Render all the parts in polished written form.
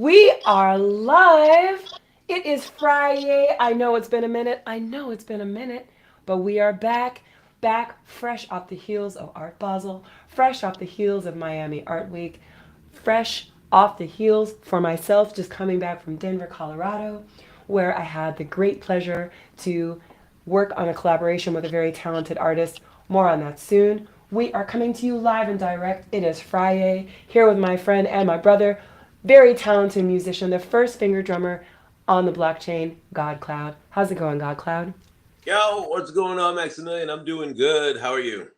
We are live. It is Friday. I know it's been a minute. But we are back fresh off the heels of Art Basel, fresh off the heels of Miami Art Week, fresh off the heels for myself just coming back from Denver, Colorado, where I had the great pleasure to work on a collaboration with a very talented artist. More on that soon. We are coming to you live and direct. It is Friday, here with my friend and my brother, very talented musician, the first finger drummer on the blockchain, GodCloud. How's it going, GodCloud? Yo, what's going on, Maximilian? I'm doing good. How are you?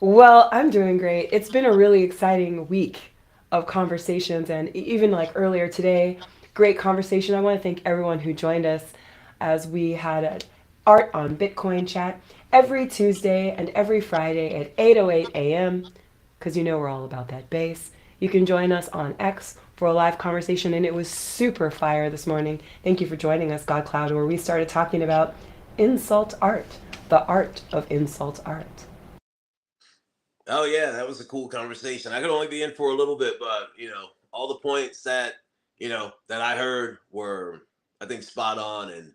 Well, I'm doing great. It's been a really exciting week of conversations, and even like earlier today, great conversation. I want to thank everyone who joined us as we had an art on Bitcoin chat every Tuesday and every Friday at 8:08 a.m. because you know we're all about that bass. You can join us on X for a live conversation, and it was super fire this morning. Thank you for joining us, GodCloud, where we started talking about insult art, the art of insult art. Oh yeah, that was a cool conversation. I could only be in for a little bit, but all the points that that I heard were, I think, spot on, and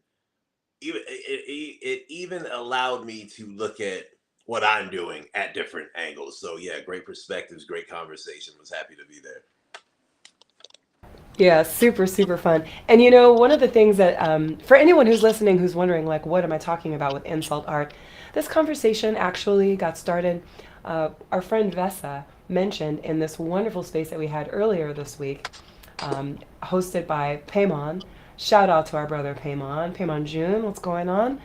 it even allowed me to look at what I'm doing at different angles. So yeah, great perspectives, great conversation. Was happy to be there. Yeah, super, super fun. And you know, one of the things that, for anyone who's listening who's wondering, like, what am I talking about with insult art? This conversation actually got started. Our friend Vesa mentioned in this wonderful space that we had earlier this week, hosted by Paymon. Shout out to our brother Paymon. Paymon June, what's going on?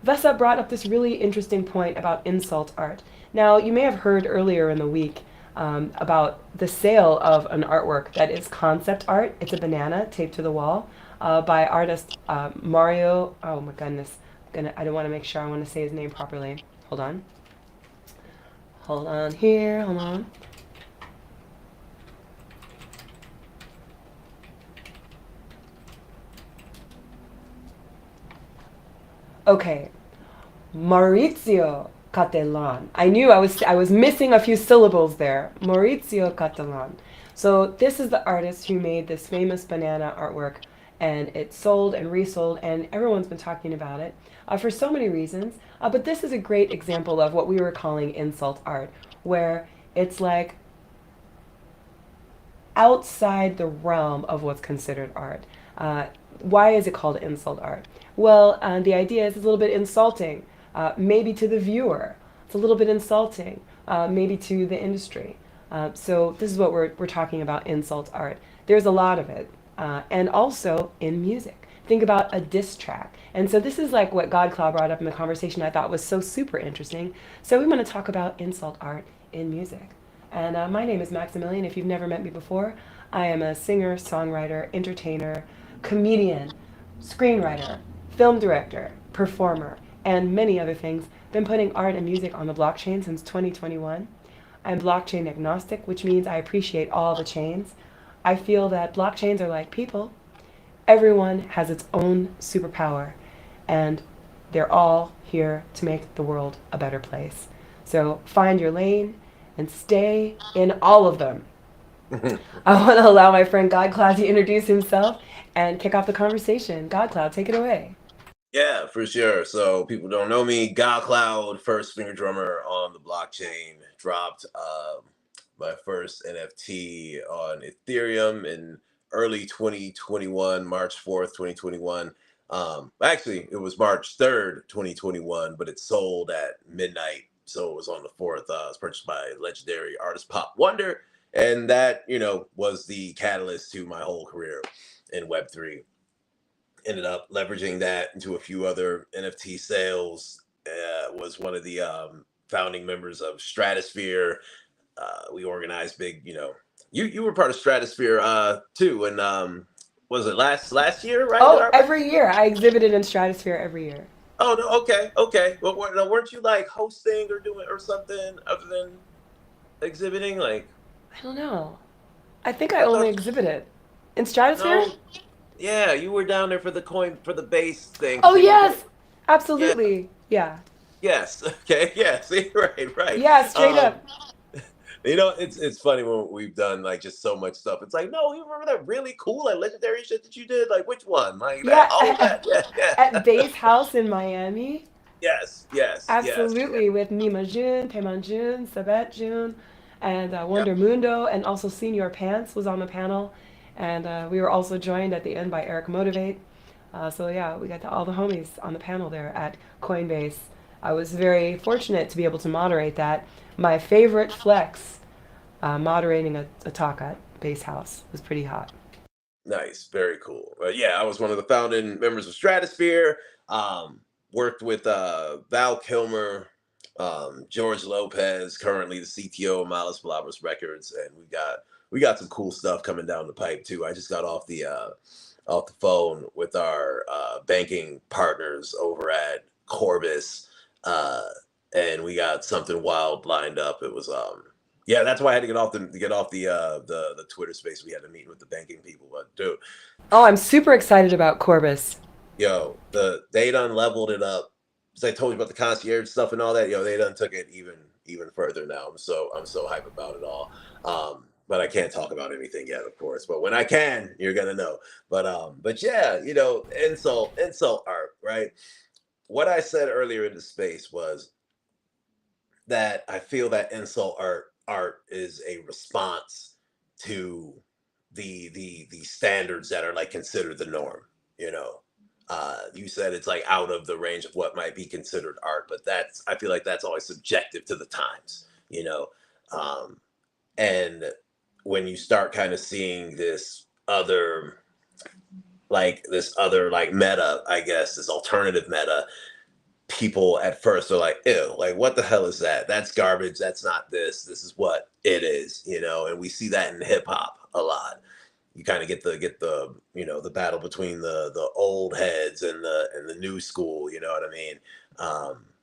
Vesa brought up this really interesting point about insult art. Now, you may have heard earlier in the week about the sale of an artwork that is concept art. It's a banana taped to the wall by artist Mario. Oh my goodness. I don't want to make sure I want to say his name properly. Hold on. Hold on here. Hold on. Okay. Maurizio Catalan. I was missing a few syllables there. Maurizio Catalan. So this is the artist who made this famous banana artwork, and it sold and resold, and everyone's been talking about it for so many reasons. But this is a great example of what we were calling insult art, where it's like outside the realm of what's considered art. Why is it called insult art? Well, the idea is it's a little bit insulting, maybe to the viewer. It's a little bit insulting, maybe to the industry. So this is what we're talking about, insult art. There's a lot of it, and also in music. Think about a diss track. And so this is like what GodCloud brought up in the conversation I thought was so super interesting. So we want to talk about insult art in music. And my name is Maximilian. If you've never met me before, I am a singer, songwriter, entertainer, comedian, screenwriter, film director, performer, and many other things. Been putting art and music on the blockchain since 2021. I'm blockchain agnostic, which means I appreciate all the chains. I feel that blockchains are like people. Everyone has its own superpower, and they're all here to make the world a better place. So find your lane and stay in all of them. I want to allow my friend GodCloud to introduce himself and kick off the conversation. GodCloud, take it away. Yeah, for sure. So people don't know me. GodCloud, first finger drummer on the blockchain, dropped my first NFT on Ethereum in early 2021, March 4th, 2021. Actually, it was March 3rd, 2021, but it sold at midnight. So it was on the 4th. It was purchased by legendary artist Pop Wonder. And that, was the catalyst to my whole career in Web3. Ended up leveraging that into a few other NFT sales. Was one of the founding members of Stratosphere. We organized big, you were part of Stratosphere too, and was it last year, right? Oh, every year. I exhibited in Stratosphere every year. Oh no, okay. Well, weren't you like hosting or doing or something other than exhibiting? Like, I don't know. I think I I only thought exhibited in Stratosphere. no, yeah, you were down there for the coin for the base thing Oh, because they were doing. yes. Yeah, Absolutely. Yeah. yes, okay, yeah. See, right. Yeah, straight Um, up. It's funny when we've done like just so much stuff. It's like, no, you remember that really cool like legendary shit that you did? Like which one? Like that? Yeah, Oh, that. Yeah, at yeah. Base House in Miami. Yes, yes, yes. Absolutely, with Nima Jun, Payman Jun, Sabet Jun, and Yep. Wonder Mundo, and also Senior Pants was on the panel. And we were also joined at the end by Eric Motivate. So yeah, we got all the homies on the panel there at Coinbase. I was very fortunate to be able to moderate that. My favorite flex, moderating a talk at Base House, was pretty hot. Nice, very cool. Yeah, I was one of the founding members of Stratosphere. Um, Worked with Val Kilmer, George Lopez, currently the CTO of Miles Palabras Records, and we got some cool stuff coming down the pipe too. I just got off the phone with our banking partners over at Corbis, uh, and we got something wild lined up. It was yeah, that's why I had to get off the Twitter space. We had a meeting with the banking people, but dude, Oh, I'm super excited about Corbis. yo, they done leveled it up. As I told you about the concierge stuff and all that, yo, they done took it even further now. I'm so hype about it all. But I can't talk about anything yet, of course. But when I can, you're gonna know. But yeah, insult art, right? What I said earlier in the space was that I feel that insult art is a response to the standards that are like considered the norm. You know, you said it's like out of the range of what might be considered art, but that's I feel like that's always subjective to the times. Um, and when you start kind of seeing this other like meta, I guess this alternative meta, people at first are like, ew, like what the hell is that? That's garbage. That's not this. This is what it is, and we see that in hip hop a lot. You kind of get the battle between the old heads and the new school, you know what I mean?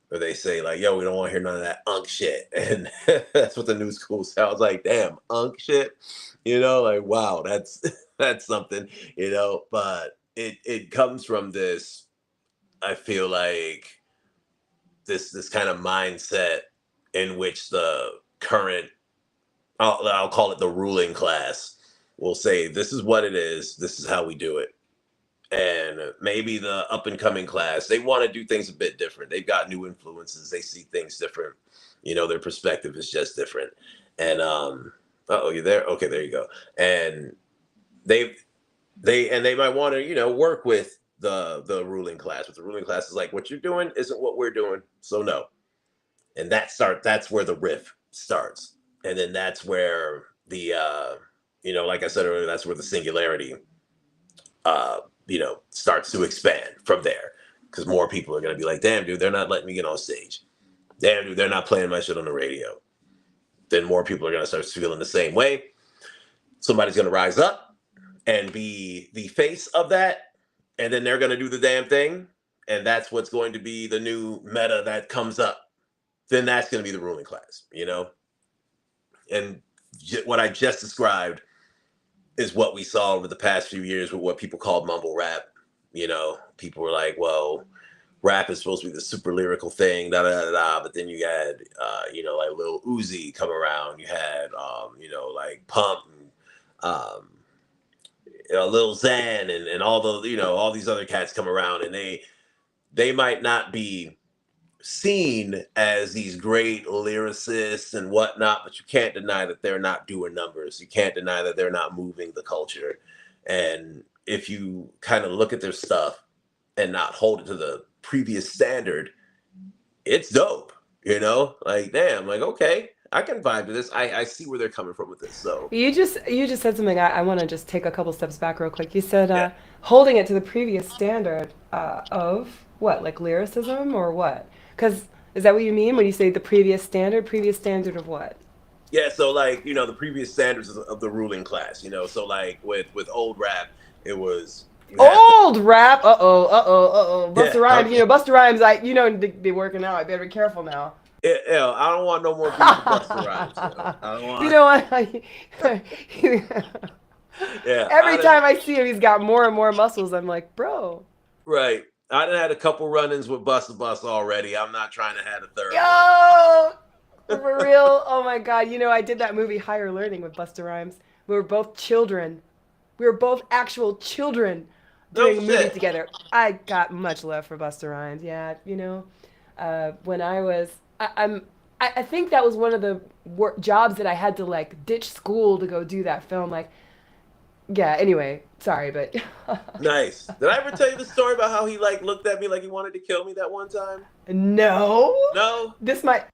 Where they say like, yo, we don't want to hear none of that unk shit. And that's what the new school sounds like. Damn, unk shit. Like wow, that's that's something, but it comes from this, I feel like this kind of mindset in which the current, I'll call it the ruling class, will say this is what it is, this is how we do it. And maybe the up and coming class, they want to do things a bit different. They've got new influences, they see things different, their perspective is just different. And oh, you there? Okay, there you go. And they they might want to work with the ruling class, but the ruling class is like, what you're doing isn't what we're doing, so no. And that's where the riff starts. And then that's where the like I said earlier, that's where the singularity uh starts to expand from there, because more people are going to be like, damn dude, they're not letting me get on stage. Damn dude, they're not playing my shit on the radio. Then more people are going to start feeling the same way. Somebody's going to rise up and be the face of that, and then they're going to do the damn thing, and that's what's going to be the new meta that comes up. Then that's going to be the ruling class. And what I just described is what we saw over the past few years with what people called mumble rap. People were like, well, rap is supposed to be the super lyrical thing, da da da da. But then you had, like Lil Uzi come around. You had, like Pump, and, Lil Xan, and all all these other cats come around, and they might not be seen as these great lyricists and whatnot, but you can't deny that they're not doing numbers. You can't deny that they're not moving the culture. And if you kind of look at their stuff and not hold it to the previous standard, it's dope. Like damn, like okay, I can vibe to this. I see where they're coming from with this. So You just said something. I want to just take a couple steps back real quick. You said yeah, holding it to the previous standard of what, like lyricism or what? Because is that what you mean when you say the previous standard? Previous standard of what? yeah. So like the previous standards of the ruling class. So like with old rap, it was you have to. Old rap. Yeah, Busta Rhymes. Busta Rhymes. They working out. I better be careful now. yeah, I don't want no more beef with Busta Rhymes. I don't You want. know what? Yeah, Every time I see him, he's got more and more muscles. I'm like, bro, right. I done had a couple run-ins with Busta already. I'm not trying to have a third one. yo. For real? Oh my god. You know, I did that movie Higher Learning with Busta Rhymes. We were both children. We were both actual children No doing a movie shit. together. I got much love for Busta Rhymes. Yeah, you know, when I was, I think that was one of the jobs that I had to like ditch school to go do that film. Like, yeah. Anyway, sorry, but Nice. Did I ever tell you the story about how he like looked at me like he wanted to kill me that one time? no, No. this might.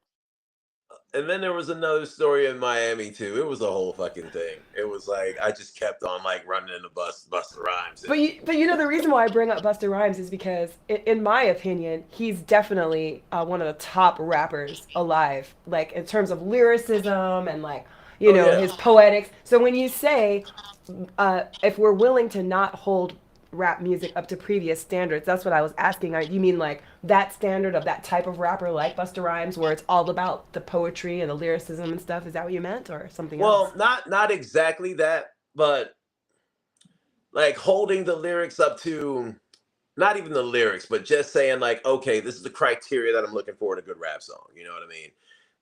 And then there was another story in Miami too. It was a whole fucking thing. It was like I just kept on like running in the Busta Rhymes, and But you know the reason why I bring up Busta Rhymes is because, in my opinion, he's definitely one of the top rappers alive. Like in terms of lyricism and like you oh know yeah. his poetics. So when you say if we're willing to not hold rap music up to previous standards, that's what I was asking. You mean like that standard of that type of rapper like Busta Rhymes, where it's all about the poetry and the lyricism and stuff? Is that what you meant, or something else? Well, not exactly that, but like holding the lyrics up to not even the lyrics, but just saying like, okay, this is the criteria that I'm looking for in a good rap song. You know what I mean?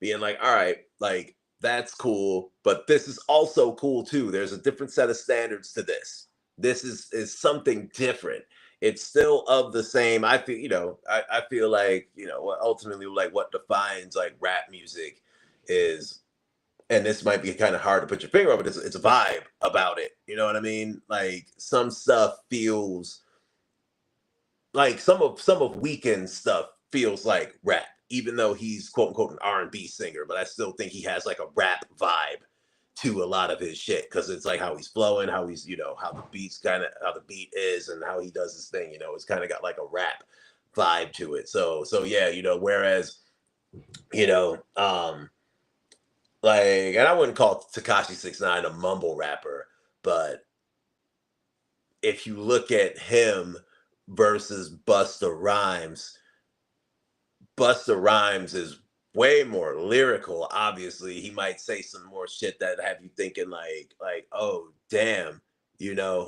Being like, all right, like that's cool, but this is also cool too. There's a different set of standards to this. This is something different. It's still of the same. I feel, I feel like, what ultimately like what defines like rap music is, and this might be kind of hard to put your finger on, but it's a vibe about it. You know what I mean? Like some stuff feels like some of Weeknd's stuff feels like rap, even though he's quote unquote an R&B singer. But I still think he has like a rap vibe to a lot of his shit because it's like how he's flowing, how he's how the beats how the beat is, and how he does his thing. It's kind of got like a rap vibe to it. So yeah, whereas you know like, and I wouldn't call Takashi 69 a mumble rapper, but if you look at him versus Busta Rhymes is way more lyrical. Obviously, he might say some more shit that have you thinking like, oh damn,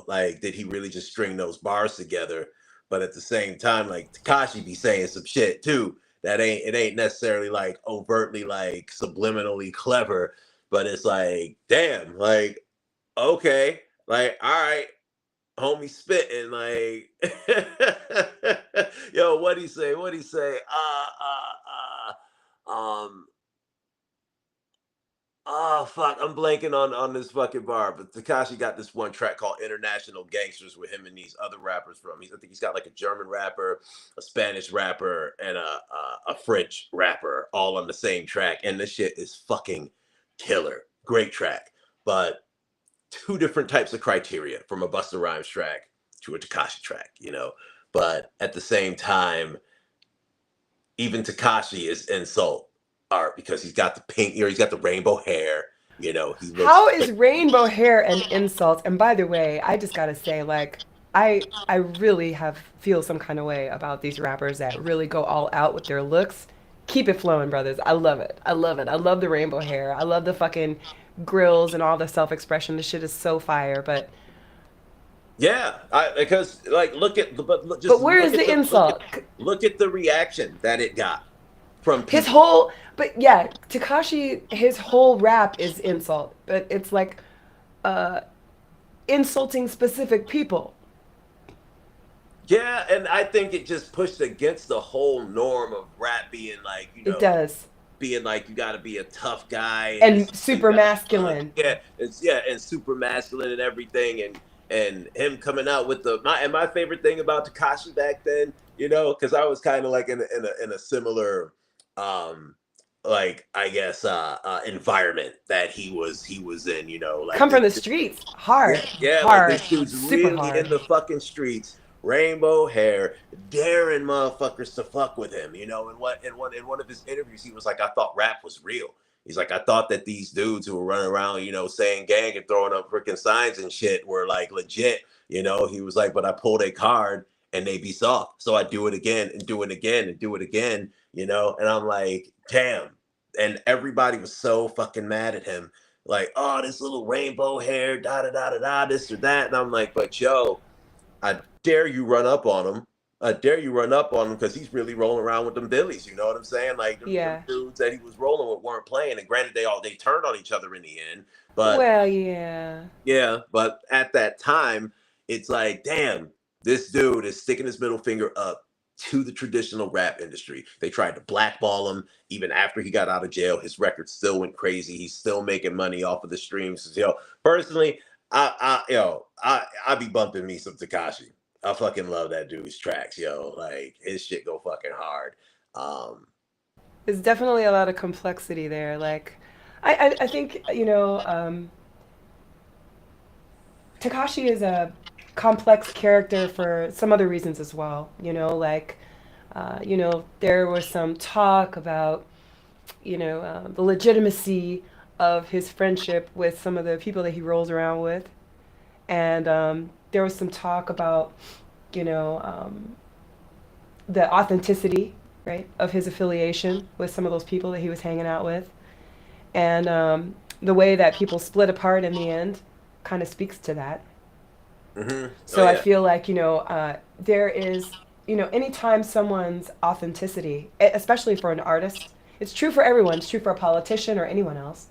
like did he really just string those bars together? But at the same time, like Takashi be saying some shit too that ain't necessarily like overtly like subliminally clever, but it's like damn, like okay, like all right, homie spitting like yo, what'd he say, um oh fuck, I'm blanking on this fucking bar, but Takashi got this one track called International Gangsters with him and these other rappers I think he's got like a German rapper, a Spanish rapper, and a French rapper all on the same track, and this shit is fucking killer, great track. But two different types of criteria from a Busta Rhymes track to a Takashi track, But at the same time, even Takashi is insult art because he's got the pink ear, he's got the rainbow hair, he looks How is rainbow hair an insult? And by the way, I just gotta say, like, I really have feel some kind of way about these rappers that really go all out with their looks. Keep it flowing, brothers. I love it. I love it. I love the rainbow hair. I love the fucking grills and all the self expression. This shit is so fire. yeah, because like just But where look is at the the insult? look at the reaction that it got from His people. whole, but yeah, Takashi, his whole rap is insult, but it's like uh insulting specific people. Yeah, and I think it just pushed against the whole norm of rap being like, It does. being like you got to be a tough guy and And you super got to be masculine. and super masculine and everything, and him coming out with my favorite thing about Takashi back then, because I was kind of like in a similar like I guess environment that he was in, like Come this. from the streets. Yeah, Hard. yeah, like Hard. this dude's Super really hard. in the fucking streets, rainbow hair, daring motherfuckers to fuck with him, And what in one of his interviews, he was like, "I thought rap was real." He's like, "I thought that these dudes who were running around, saying gang and throwing up freaking signs and shit were like legit." He was like, "But I pulled a card and they be soft, so I do it again and do it again and do it again." And I'm like, "Damn!" And everybody was so fucking mad at him like, oh, this little rainbow hair, da da da da da, this or that. And I'm like, but yo, I dare you run up on him. I dare you run up on him because he's really rolling around with them Billies. You know what I'm saying? Like them Yeah. dudes that he was rolling with weren't playing. And granted, they turned on each other in the end. But Well, yeah. yeah, but at that time, it's like, damn, this dude is sticking his middle finger up to the traditional rap industry. They tried to blackball him even after he got out of jail. His record still went crazy. He's still making money off of the streams. Personally, I be bumping me some Takashi. I fucking love that dude's tracks, Like his shit go fucking hard. Um, There's definitely a lot of complexity there. Like, I think, Takashi is a complex character for some other reasons as well. Like, there was some talk about, the legitimacy of his friendship with some of the people that he rolls around with. And there was some talk about, you know, um, the authenticity, right, of his affiliation with some of those people that he was hanging out with. And the way that people split apart in the end kind of speaks to that. oh So I yeah. feel like, there is, anytime someone's authenticity, especially for an artist, it's true for everyone, it's true for a politician or anyone else.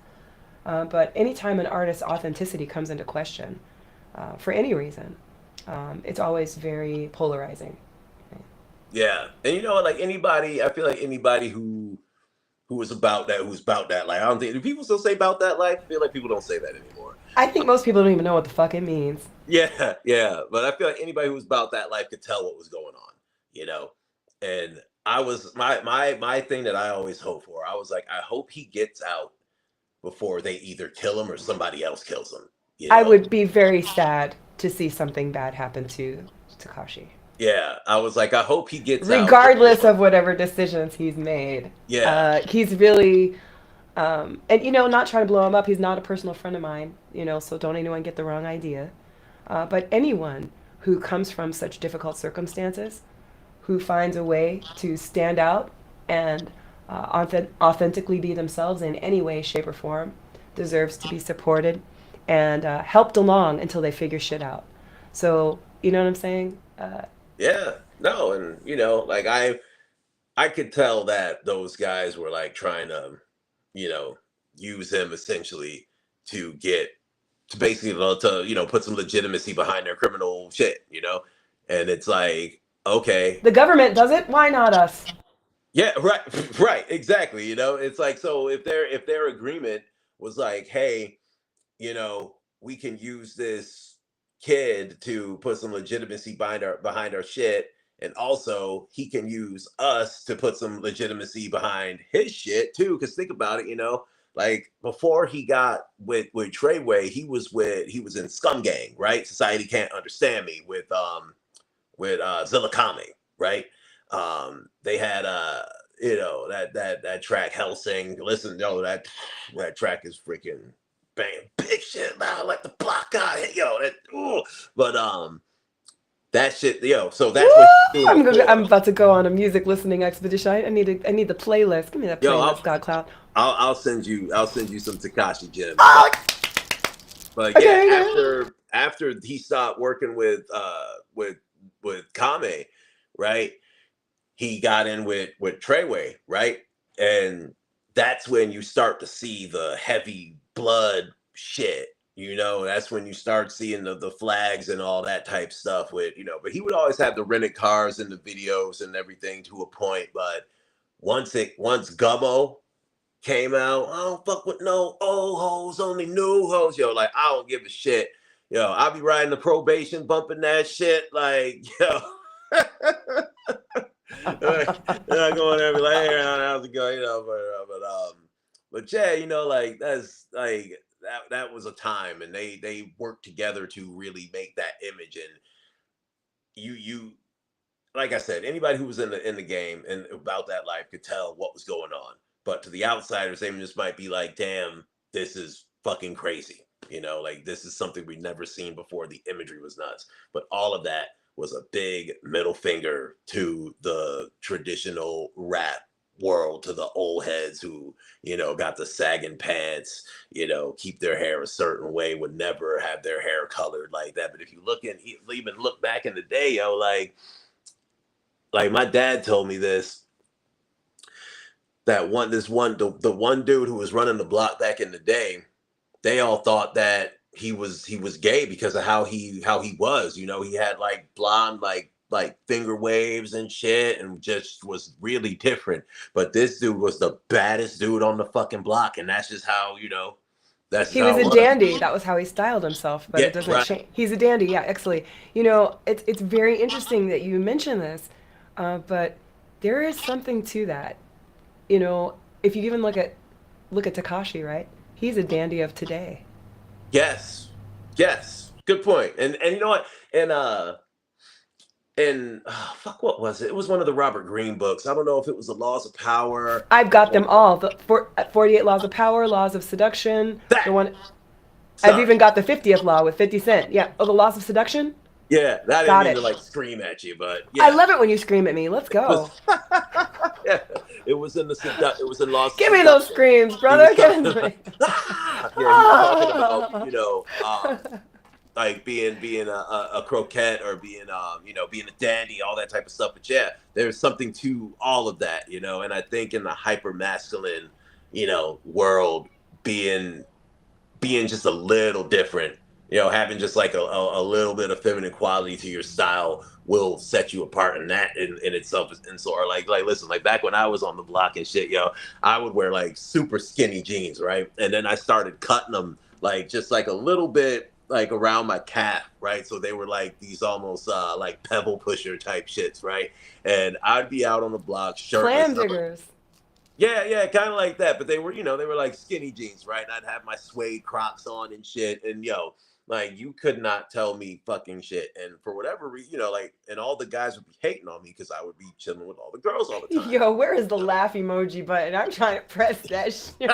But anytime an artist's authenticity comes into question, for any reason, it's always very polarizing. Yeah. And like anybody, I feel like anybody who was about that, who's about that life. I don't think do people still say about that life? I feel like people don't say that anymore. I think most people don't even know what the fuck it means. Yeah, yeah. But I feel like anybody who was about that life could tell what was going on, you know? And I was my thing that I always hope for. I was like, I hope he gets out before they either kill him or somebody else kills him, you I know? would be very sad to see something bad happen to Takashi, Yeah. I was like, I hope he gets out regardless before. of whatever decisions he's made. Yeah. He's really, and not trying to blow him up. He's not a personal friend of mine, so don't anyone get the wrong idea. But anyone who comes from such difficult circumstances, who finds a way to stand out and authentically be themselves in any way, shape, or form, deserves to be supported and helped along until they figure shit out. So, you know what I'm saying? Yeah. No, and like I could tell that those guys were like trying to, you know, use him essentially to get to basically to put some legitimacy behind their criminal shit. And it's like, okay, The government does it. Why not us? yeah, right, right, exactly. It's like, so if their agreement was like, hey, we can use this kid to put some legitimacy behind our shit, and also he can use us to put some legitimacy behind his shit too. Because think about it, like before he got with Treyway, he was in Scum Gang, right? Society Can't Understand Me with Zilla Kame, right? They had that track Helsing. Listen, that track is freaking bang, big shit, man. Like the block guy, that ooh. But that shit, so Woo! that's what he's doing I'm before. about to go on a music listening expedition. I need the playlist. Give me that Yo, playlist, GodCloud. I'll send you some Takashi gems. But Oh, but yeah, okay, okay. after he stopped working with Kame, right? He got in with Treyway, right? And that's when you start to see the heavy blood shit. That's when you start seeing the flags and all that type stuff but he would always have the rented cars and the videos and everything to a point. But once Gummo came out, I don't fuck with no old hoes, only new hoes. Like I don't give a shit. I'll be riding the probation, bumping that shit, like, I go in there and be like, hey, how's it going? But yeah, like that's like that was a time, and they worked together to really make that image. And you like I said, anybody who was in the game and about that life could tell what was going on. But to the outsiders, they just might be like, damn, this is fucking crazy. Like this is something we've never seen before. The imagery was nuts. But all of that was a big middle finger to the traditional rap world, to the old heads who, got the sagging pants, keep their hair a certain way, would never have their hair colored like that. But if you even look back in the day, like like my dad told me this, that the one dude who was running the block back in the day, they all thought that he was gay because of how he was. You know, he had like blonde like finger waves and shit, and just was really different. But this dude was the baddest dude on the fucking block, and that's just how that's just He how was it a was. dandy. That was how he styled himself, but Yeah, it doesn't right. change. He's a dandy, yeah, actually. It's very interesting that you mention this, but there is something to that. If you even look at Takashi, right? He's a dandy of today. Yes, yes, good point. And you know what? And fuck, what was it? It was one of the Robert Greene books. I don't know if it was the Laws of Power. I've got them all. The 48 Laws of Power, Laws of Seduction, That the one. I've sorry. even got the 50th Law with 50 Cent. Yeah. Oh, the Laws of Seduction? Yeah, I didn't Got mean to it. like scream at you, but I yeah, love it when you scream at me. Let's it was. go. Yeah, it was in Laws of Give me those Seduction. screams, He was brother. Give talking it about to me. yeah, he was talking about like being a croquette or being being a dandy, all that type of stuff. But yeah, there's something to all of that, and I think in the hyper masculine world, being just a little different, having just like a little bit of feminine quality to your style will set you apart in that in itself. And so, or like listen, like back when I was on the block and shit, I would wear like super skinny jeans, right? And then I started cutting them like just like a little bit like around my calf, right? So they were like these almost like pebble pusher type shits, right? And I'd be out on the block Clam shirtless. diggers. Yeah, yeah, kind of like that. But they were like skinny jeans, right? And I'd have my suede Crocs on and shit. And like you could not tell me fucking shit. And for whatever reason, like, and all the guys would be hating on me because I would be chilling with all the girls all the time. Yo, where is the laugh emoji button? I'm trying to press that shit.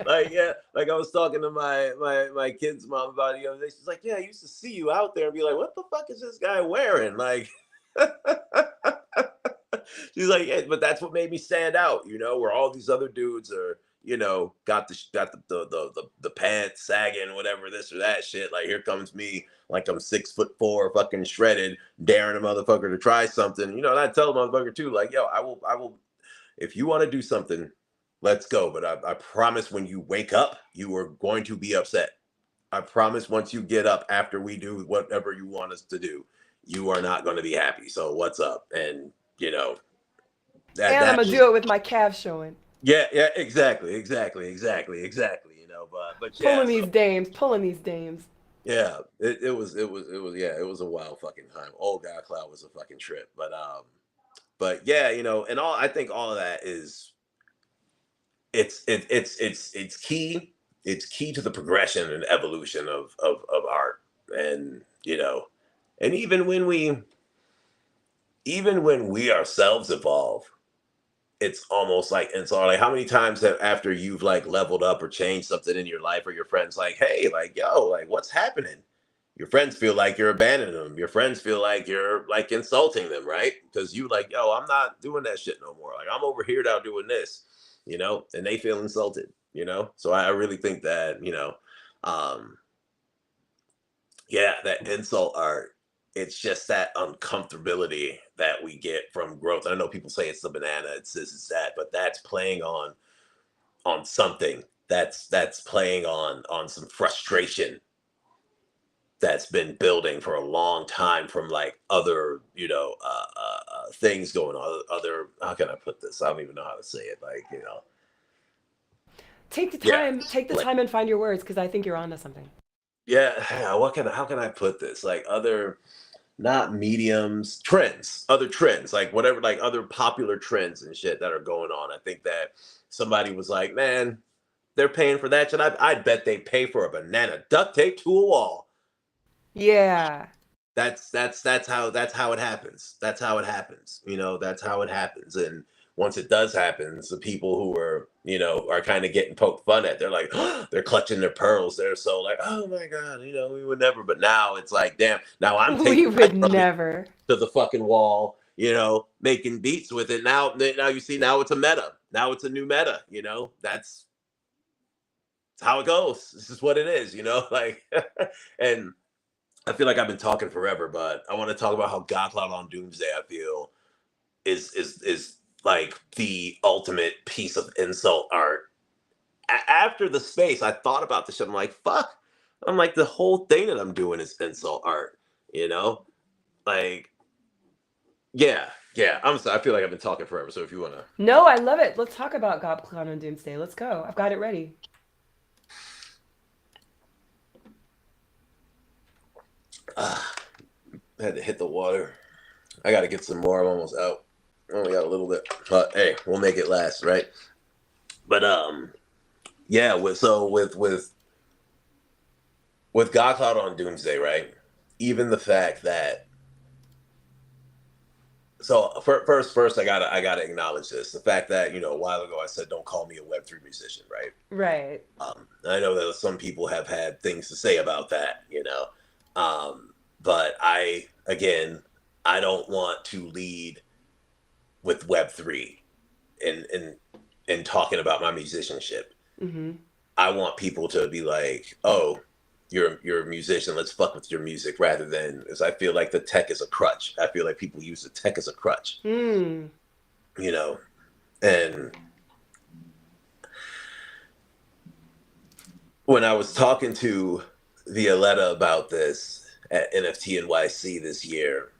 Like yeah, like I was talking to my kid's mom about it the other day. She's like, "Yeah, I used to see you out there and be like, what the fuck is this guy wearing?" Like, she's like, yeah, but that's what made me stand out, where all these other dudes are, got the pants sagging, whatever, this or that shit. Like here comes me, like I'm 6'4", fucking shredded, daring a motherfucker to try something. And I tell the motherfucker too, like, yo, I will, if you want to do something, let's go. But I promise when you wake up, you are going to be upset. I promise once you get up after we do whatever you want us to do, you are not going to be happy. So what's up? And you know that And I'm that gonna was do it with my calves showing. yeah, yeah, exactly. But yeah, Pulling so these dames, pulling these dames. yeah, it was yeah, it was a wild fucking time. Old GodCloud was a fucking trip, but yeah, and all I think all of that is it's key. It's key to the progression and evolution of art, and and even when we ourselves evolve, it's almost like, and so like how many times have after you've like leveled up or changed something in your life, or your friends like, hey, like, yo, like, what's happening? Your friends feel like you're abandoning them. Your friends feel like you're like insulting them, right? Because you like, yo, I'm not doing that shit no more. Like I'm over here now doing this, and they feel insulted. So I really think that, um, yeah, that insult art, it's just that uncomfortability that we get from growth. I know people say it's the banana, it's this, it's that, but that's playing on something, that's playing on some frustration that's been building for a long time from like other things going on, other, how can I put this, I don't even know how to say it, like, Take the yeah, time, take the like, time and find your words because I think you're onto something. yeah, how can I put this, like other, not mediums, trends, other trends, like whatever, like other popular trends and shit that are going on. I think that somebody was like, man, they're paying for that shit. I'd bet they pay for a banana duct tape to a wall. Yeah. That's how it happens. That's how it happens. That's how it happens. And once it does happen, the people who are kind of getting poked fun at, they're like, they're clutching their pearls. They're so like, oh my god, we would never. But now it's like, damn. Now I'm We taping my would drum never. to the fucking wall, making beats with it. Now you see, now it's a meta. Now it's a new meta. That's how it goes. This is what it is. Like, and I feel like I've been talking forever, but I want to talk about how GodCloud on Doomsday, I feel, is like the ultimate piece of insult art. After the space, I thought about this shit. I'm like, fuck. I'm like, the whole thing that I'm doing is insult art. You know, like, yeah, yeah. I'm sorry. I feel like I've been talking forever. So if you wanna, No, I love it. Let's talk about GodCloud on Doomsday. Let's go. I've got it ready. uh, I had to hit the water. I got to get some more. I'm almost out. I only got a little bit, but hey, we'll make it last, right? But yeah. With GodCloud on Doomsday, right? Even the fact that first I gotta acknowledge this. The fact that a while ago I said don't call me a Web3 musician, right? Right. I know that some people have had things to say about that, but I don't want to lead with Web3 in talking about my musicianship. Mm-hmm. I want people to be like, oh, you're a musician. Let's fuck with your music rather than, as I feel like the tech is a crutch. I feel like people use the tech as a crutch, Mm. you know. And when I was talking to Violetta about this at NFT NYC this year,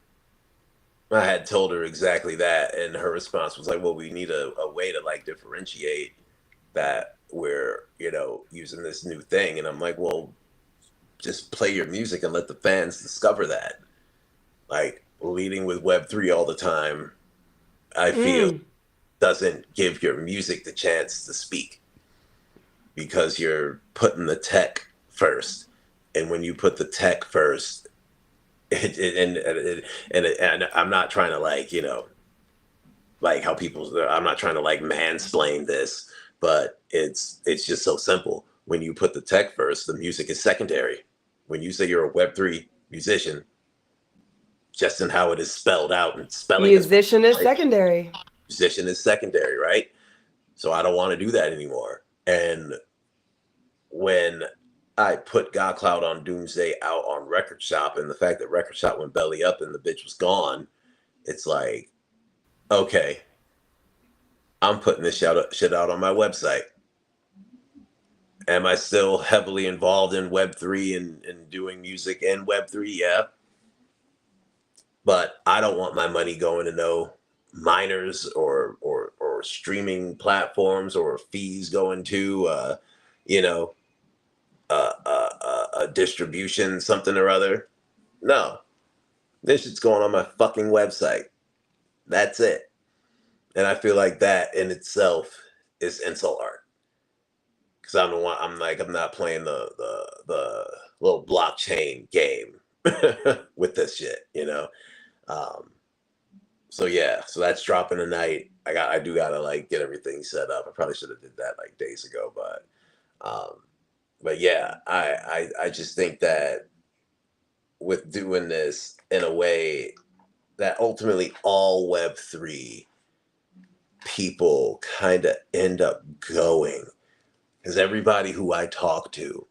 I had told her exactly that, and her response was like, "Well, we need a way to like differentiate that we're using this new thing." And I'm like, "Well, just play your music and let the fans discover that." Like leading with Web3 all the time, I feel Mm. doesn't give your music the chance to speak because you're putting the tech first. And when you put the tech first, and I'm not trying to like how people, I'm not trying to like mansplain this, but it's just so simple. When you put the tech first, the music is secondary. When you say you're a Web3 musician, just in how it is spelled out and spelling is Musician is right, secondary. musician is secondary, right? So I don't want to do that anymore. And when I put GodCloud on Doomsday out on Record Shop, and the fact that Record Shop went belly up and the bitch was gone, it's like, okay, I'm putting this shit out on my website. Am I still heavily involved in Web3 and doing music in Web3? Yeah. But I don't want my money going to no miners or streaming platforms or fees going to, you know, a distribution, something or other. No, this shit's going on my fucking website. That's it. And I feel like that in itself is insult art. Because I don't want. I'm not playing the little blockchain game with this shit. Um, so yeah, so that's dropping tonight. I do gotta like get everything set up. I probably should have did that like days ago, um, but yeah, I just think that with doing this in a way that ultimately all Web3 people kind of end up going, because everybody who I talk to,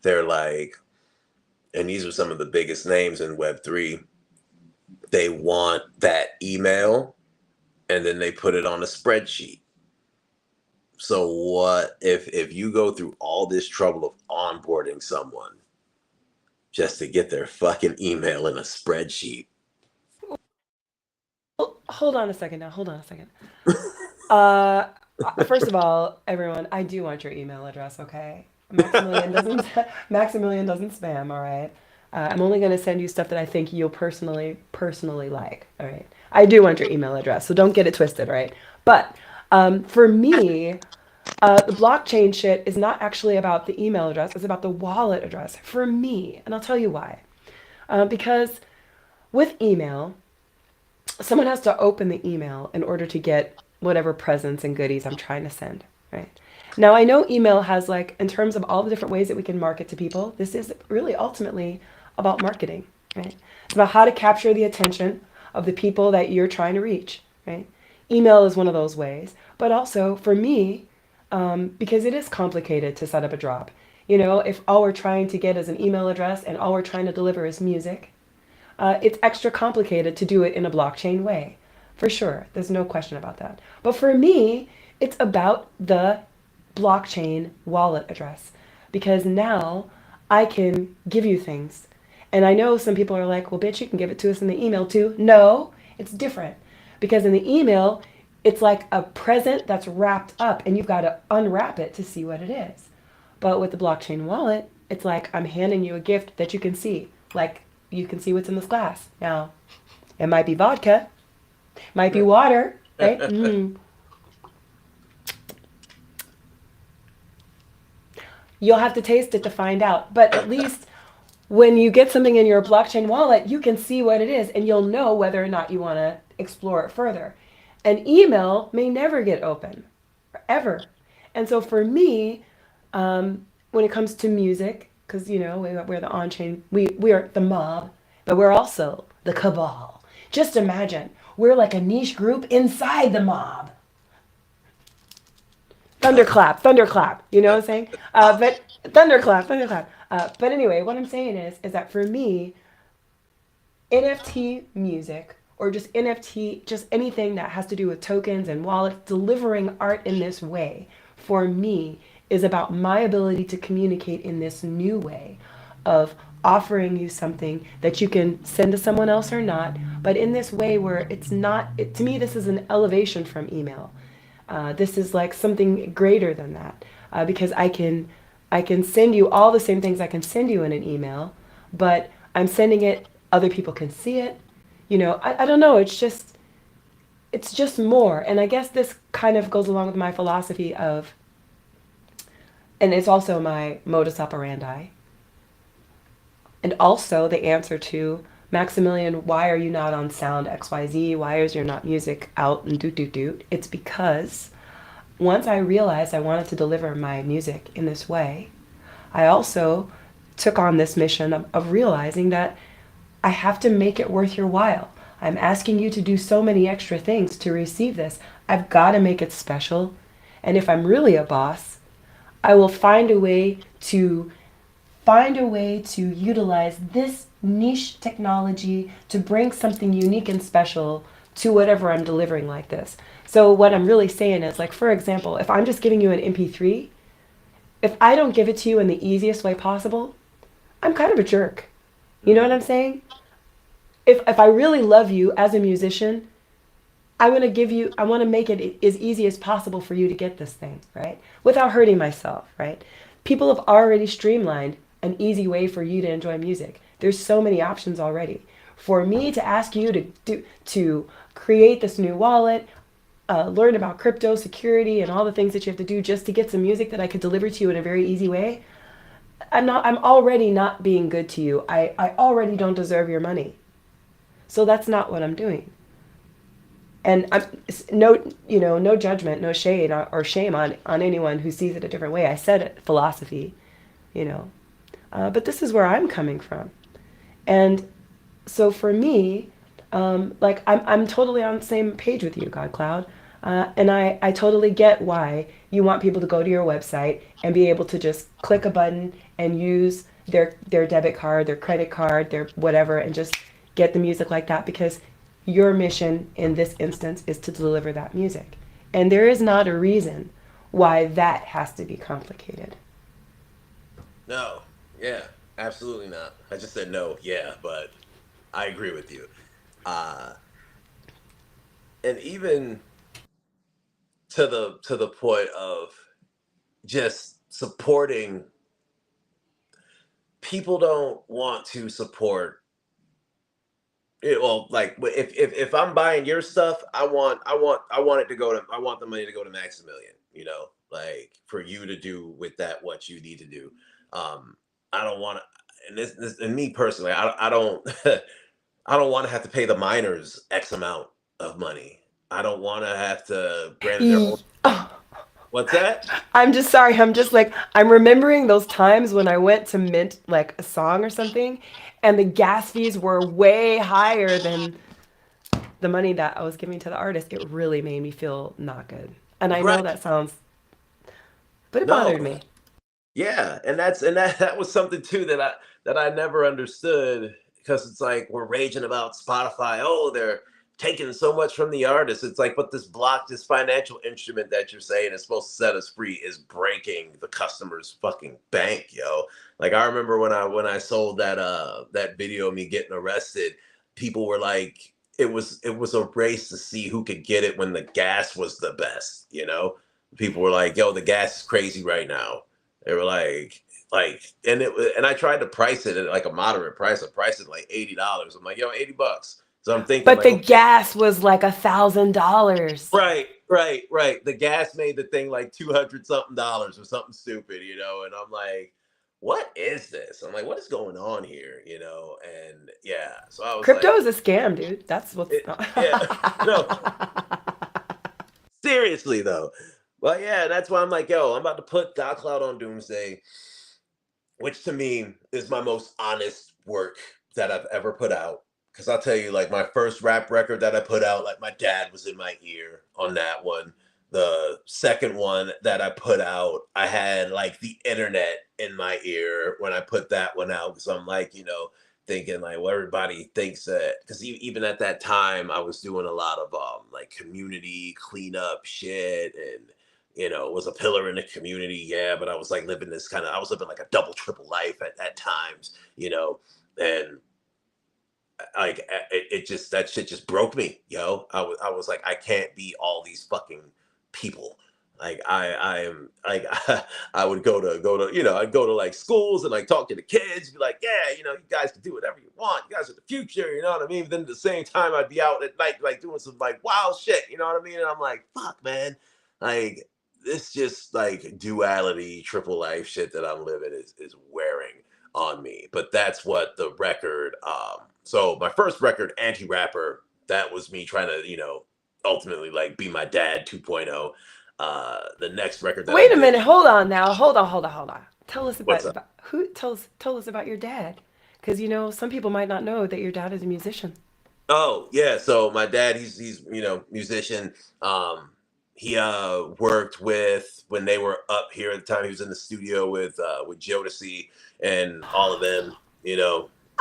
they're like, and these are some of the biggest names in Web3. They want that email and then they put it on a spreadsheet. So what if you go through all this trouble of onboarding someone just to get their fucking email in a spreadsheet? Hold on a second now. Hold on a second. Uh, First of all, everyone, I do want your email address, okay? Maximilian doesn't Maximilian doesn't spam, all right? I'm only going to send you stuff that I think you'll personally like, all right? I do want your email address, so don't get it twisted, all right? But for me, the blockchain shit is not actually about the email address; it's about the wallet address for me, and I'll tell you why. Because with email, someone has to open the email in order to get whatever presents and goodies I'm trying to send, right? Now, I know email has, like, in terms of all the different ways that we can market to people, this is really ultimately about marketing, right? It's about how to capture the attention of the people that you're trying to reach, right? Email is one of those ways. But also, for me, because it is complicated to set up a drop, If all we're trying to get is an email address and all we're trying to deliver is music, it's extra complicated to do it in a blockchain way. For sure. There's no question about that. But for me, it's about the blockchain wallet address because now I can give you things. And I know some people are like, well, bitch, you can give it to us in the email too. No, it's different because in the email, it's like a present that's wrapped up and you've got to unwrap it to see what it is. But with the blockchain wallet, it's like I'm handing you a gift that you can see. Like you can see what's in this glass. Now, it might be vodka, might be water, right? You'll have to taste it to find out. But at least when you get something in your blockchain wallet, you can see what it is and you'll know whether or not you want to explore it further. An email may never get open, ever. And so for me, when it comes to music, because we're the Onchain, we are the mob, but we're also the cabal. Just imagine, we're like a niche group inside the mob. Thunderclap, thunderclap. You know what I'm saying? But thunderclap, thunderclap. But anyway, what I'm saying is that for me, NFT music or just NFT, just anything that has to do with tokens and wallets, delivering art in this way, for me, is about my ability to communicate in this new way of offering you something that you can send to someone else or not, but in this way where it's not, to me, this is an elevation from email. This is like something greater than that because I can send you all the same things I can send you in an email, but I'm sending it. Other people can see it. I don't know. It's just more, and I guess this kind of goes along with my philosophy of, and it's also my modus operandi, and also the answer to Maximilian, why are you not on Sound XYZ? Why is your not music out and doot doot doot? It's because once I realized I wanted to deliver my music in this way, I also took on this mission of realizing that I have to make it worth your while. I'm asking you to do so many extra things to receive this. I've got to make it special. And if I'm really a boss, I will find a way to utilize this niche technology to bring something unique and special to whatever I'm delivering like this. So what I'm really saying is, like, for example, if I'm just giving you an MP3, if I don't give it to you in the easiest way possible, I'm kind of a jerk. You know what I'm saying? If I really love you as a musician, I want to make it as easy as possible for you to get this thing, right? Without hurting myself, right? People have already streamlined an easy way for you to enjoy music. There's so many options already. For me to ask you to create this new wallet, learn about crypto security and all the things that you have to do just to get some music that I could deliver to you in a very easy way, I'm already not being good to you. I already don't deserve your money. So that's not what I'm doing. And no judgment, no shade or shame on anyone who sees it a different way. I said it, philosophy, you know. But this is where I'm coming from. And so for me, like I'm totally on the same page with you, GodCloud. And I totally get why you want people to go to your website and be able to just click a button and use their debit card, their credit card, their whatever, and just get the music like that because your mission in this instance is to deliver that music. And there is not a reason why that has to be complicated. No, yeah, absolutely not. I just said no, yeah, but I agree with you. Uh, and even to the point of just supporting, people don't want to support it. Well, like if I'm buying your stuff, I want it to go to, I want the money to go to Maximilian, like for you to do with that what you need to do. um I don't want to, and this and me personally, I don't I don't want to have to pay the miners X amount of money. I don't want to have to grant their own. What's that? I'm just sorry. I'm just like, I'm remembering those times when I went to mint like a song or something, and the gas fees were way higher than the money that I was giving to the artist. It really made me feel not good. And I know Right. that sounds, but it No. bothered me. Yeah, and that was something too that I never understood, because it's like we're raging about Spotify. Oh, they're taking so much from the artist. It's like, but this financial instrument that you're saying is supposed to set us free is breaking the customer's fucking bank, yo. Like I remember when I sold that video of me getting arrested, people were like, it was a race to see who could get it when the gas was the best, you know? People were like, yo, the gas is crazy right now. They were and I tried to price it at like a moderate price. I priced it like $80. I'm like, yo, $80. So I'm thinking But like, the okay, gas was like $1,000. right. The gas made the thing like 200 something dollars or something stupid, and I'm like, what is this? I'm like, what is going on here, And yeah, so I was Crypto like, is a scam, dude. That's what's it, not. yeah, no, seriously though. Well, yeah, that's why I'm like, yo, I'm about to put GodCloud on Doomsday, which to me is my most honest work that I've ever put out. Because I'll tell you, like my first rap record that I put out, like my dad was in my ear on that one. The second one that I put out, I had like the internet in my ear when I put that one out. Because I'm like, thinking like, well, everybody thinks that. Because even at that time, I was doing a lot of like community cleanup shit, and was a pillar in the community. Yeah, but I was like I was living like a double, triple life at times, and like it just, that shit just broke me, I was like, I can't be all these fucking people. Like I am like I would go to I'd go to like schools and like talk to the kids, be like, yeah, you guys can do whatever you want. You guys are the future, you know what I mean? But then at the same time, I'd be out at night like doing some like wild shit, you know what I mean? And I'm like, fuck, man, like this just like duality, triple life shit that I'm living is wearing on me. But that's what the record, so my first record, Anti Rapper, that was me trying to, ultimately like be my dad 2.0. The next record that I Wait a did, minute. Hold on now. Hold on. Tell us what's about, up? about who. Tell us about your dad, because some people might not know that your dad is a musician. Oh yeah, so my dad, he's musician. He worked with, when they were up here at the time, he was in the studio with Jodeci and all of them,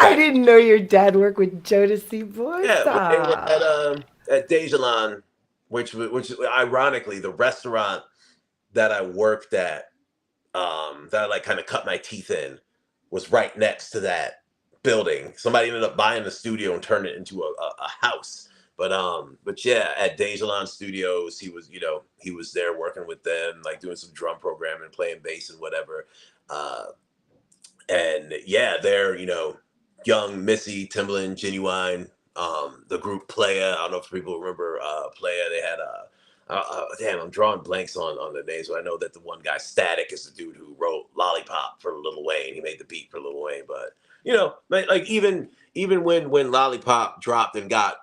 I back. didn't know your dad worked with Jodeci. Boy, Yeah, when they were stop. at Dejalon, which ironically, the restaurant that I worked at, that I like kind of cut my teeth in, was right next to that building. Somebody ended up buying the studio and turned it into a house. But yeah, at Dejalon Studios, he was there working with them, like doing some drum programming, playing bass and whatever. Uh, and yeah, they're, young Missy, Timbaland, Genuine, the group Playa. I don't know if people remember Playa. They had damn, I'm drawing blanks on the names, but I know that the one guy, Static, is the dude who wrote Lollipop for Lil Wayne. He made the beat for Lil Wayne. But like even when Lollipop dropped and got,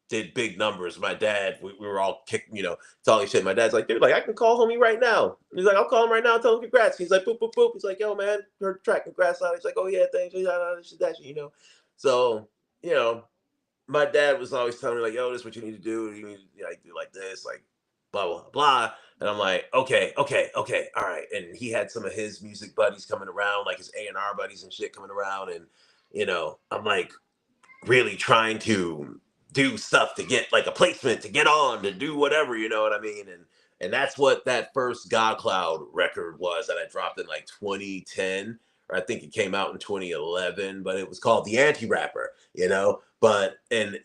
did big numbers, my dad, we were all kicking, talking shit. My dad's like, dude, like I can call homie right now. He's like, I'll call him right now and tell him congrats. He's like, boop, boop, boop. He's like, yo, man, heard the track, congrats on it. He's like, oh yeah, thanks. That. So, you know, my dad was always telling me like, yo, this is what you need to do. You need to like do like this, like blah blah blah. And I'm like, okay, all right. And he had some of his music buddies coming around, like his A&R buddies and shit coming around. And I'm like really trying to do stuff to get like a placement, to get on, to do whatever, you know what I mean? And that's what that first GodCloud record was that I dropped in like 2010, or I think it came out in 2011, but it was called The Anti-Rapper, But and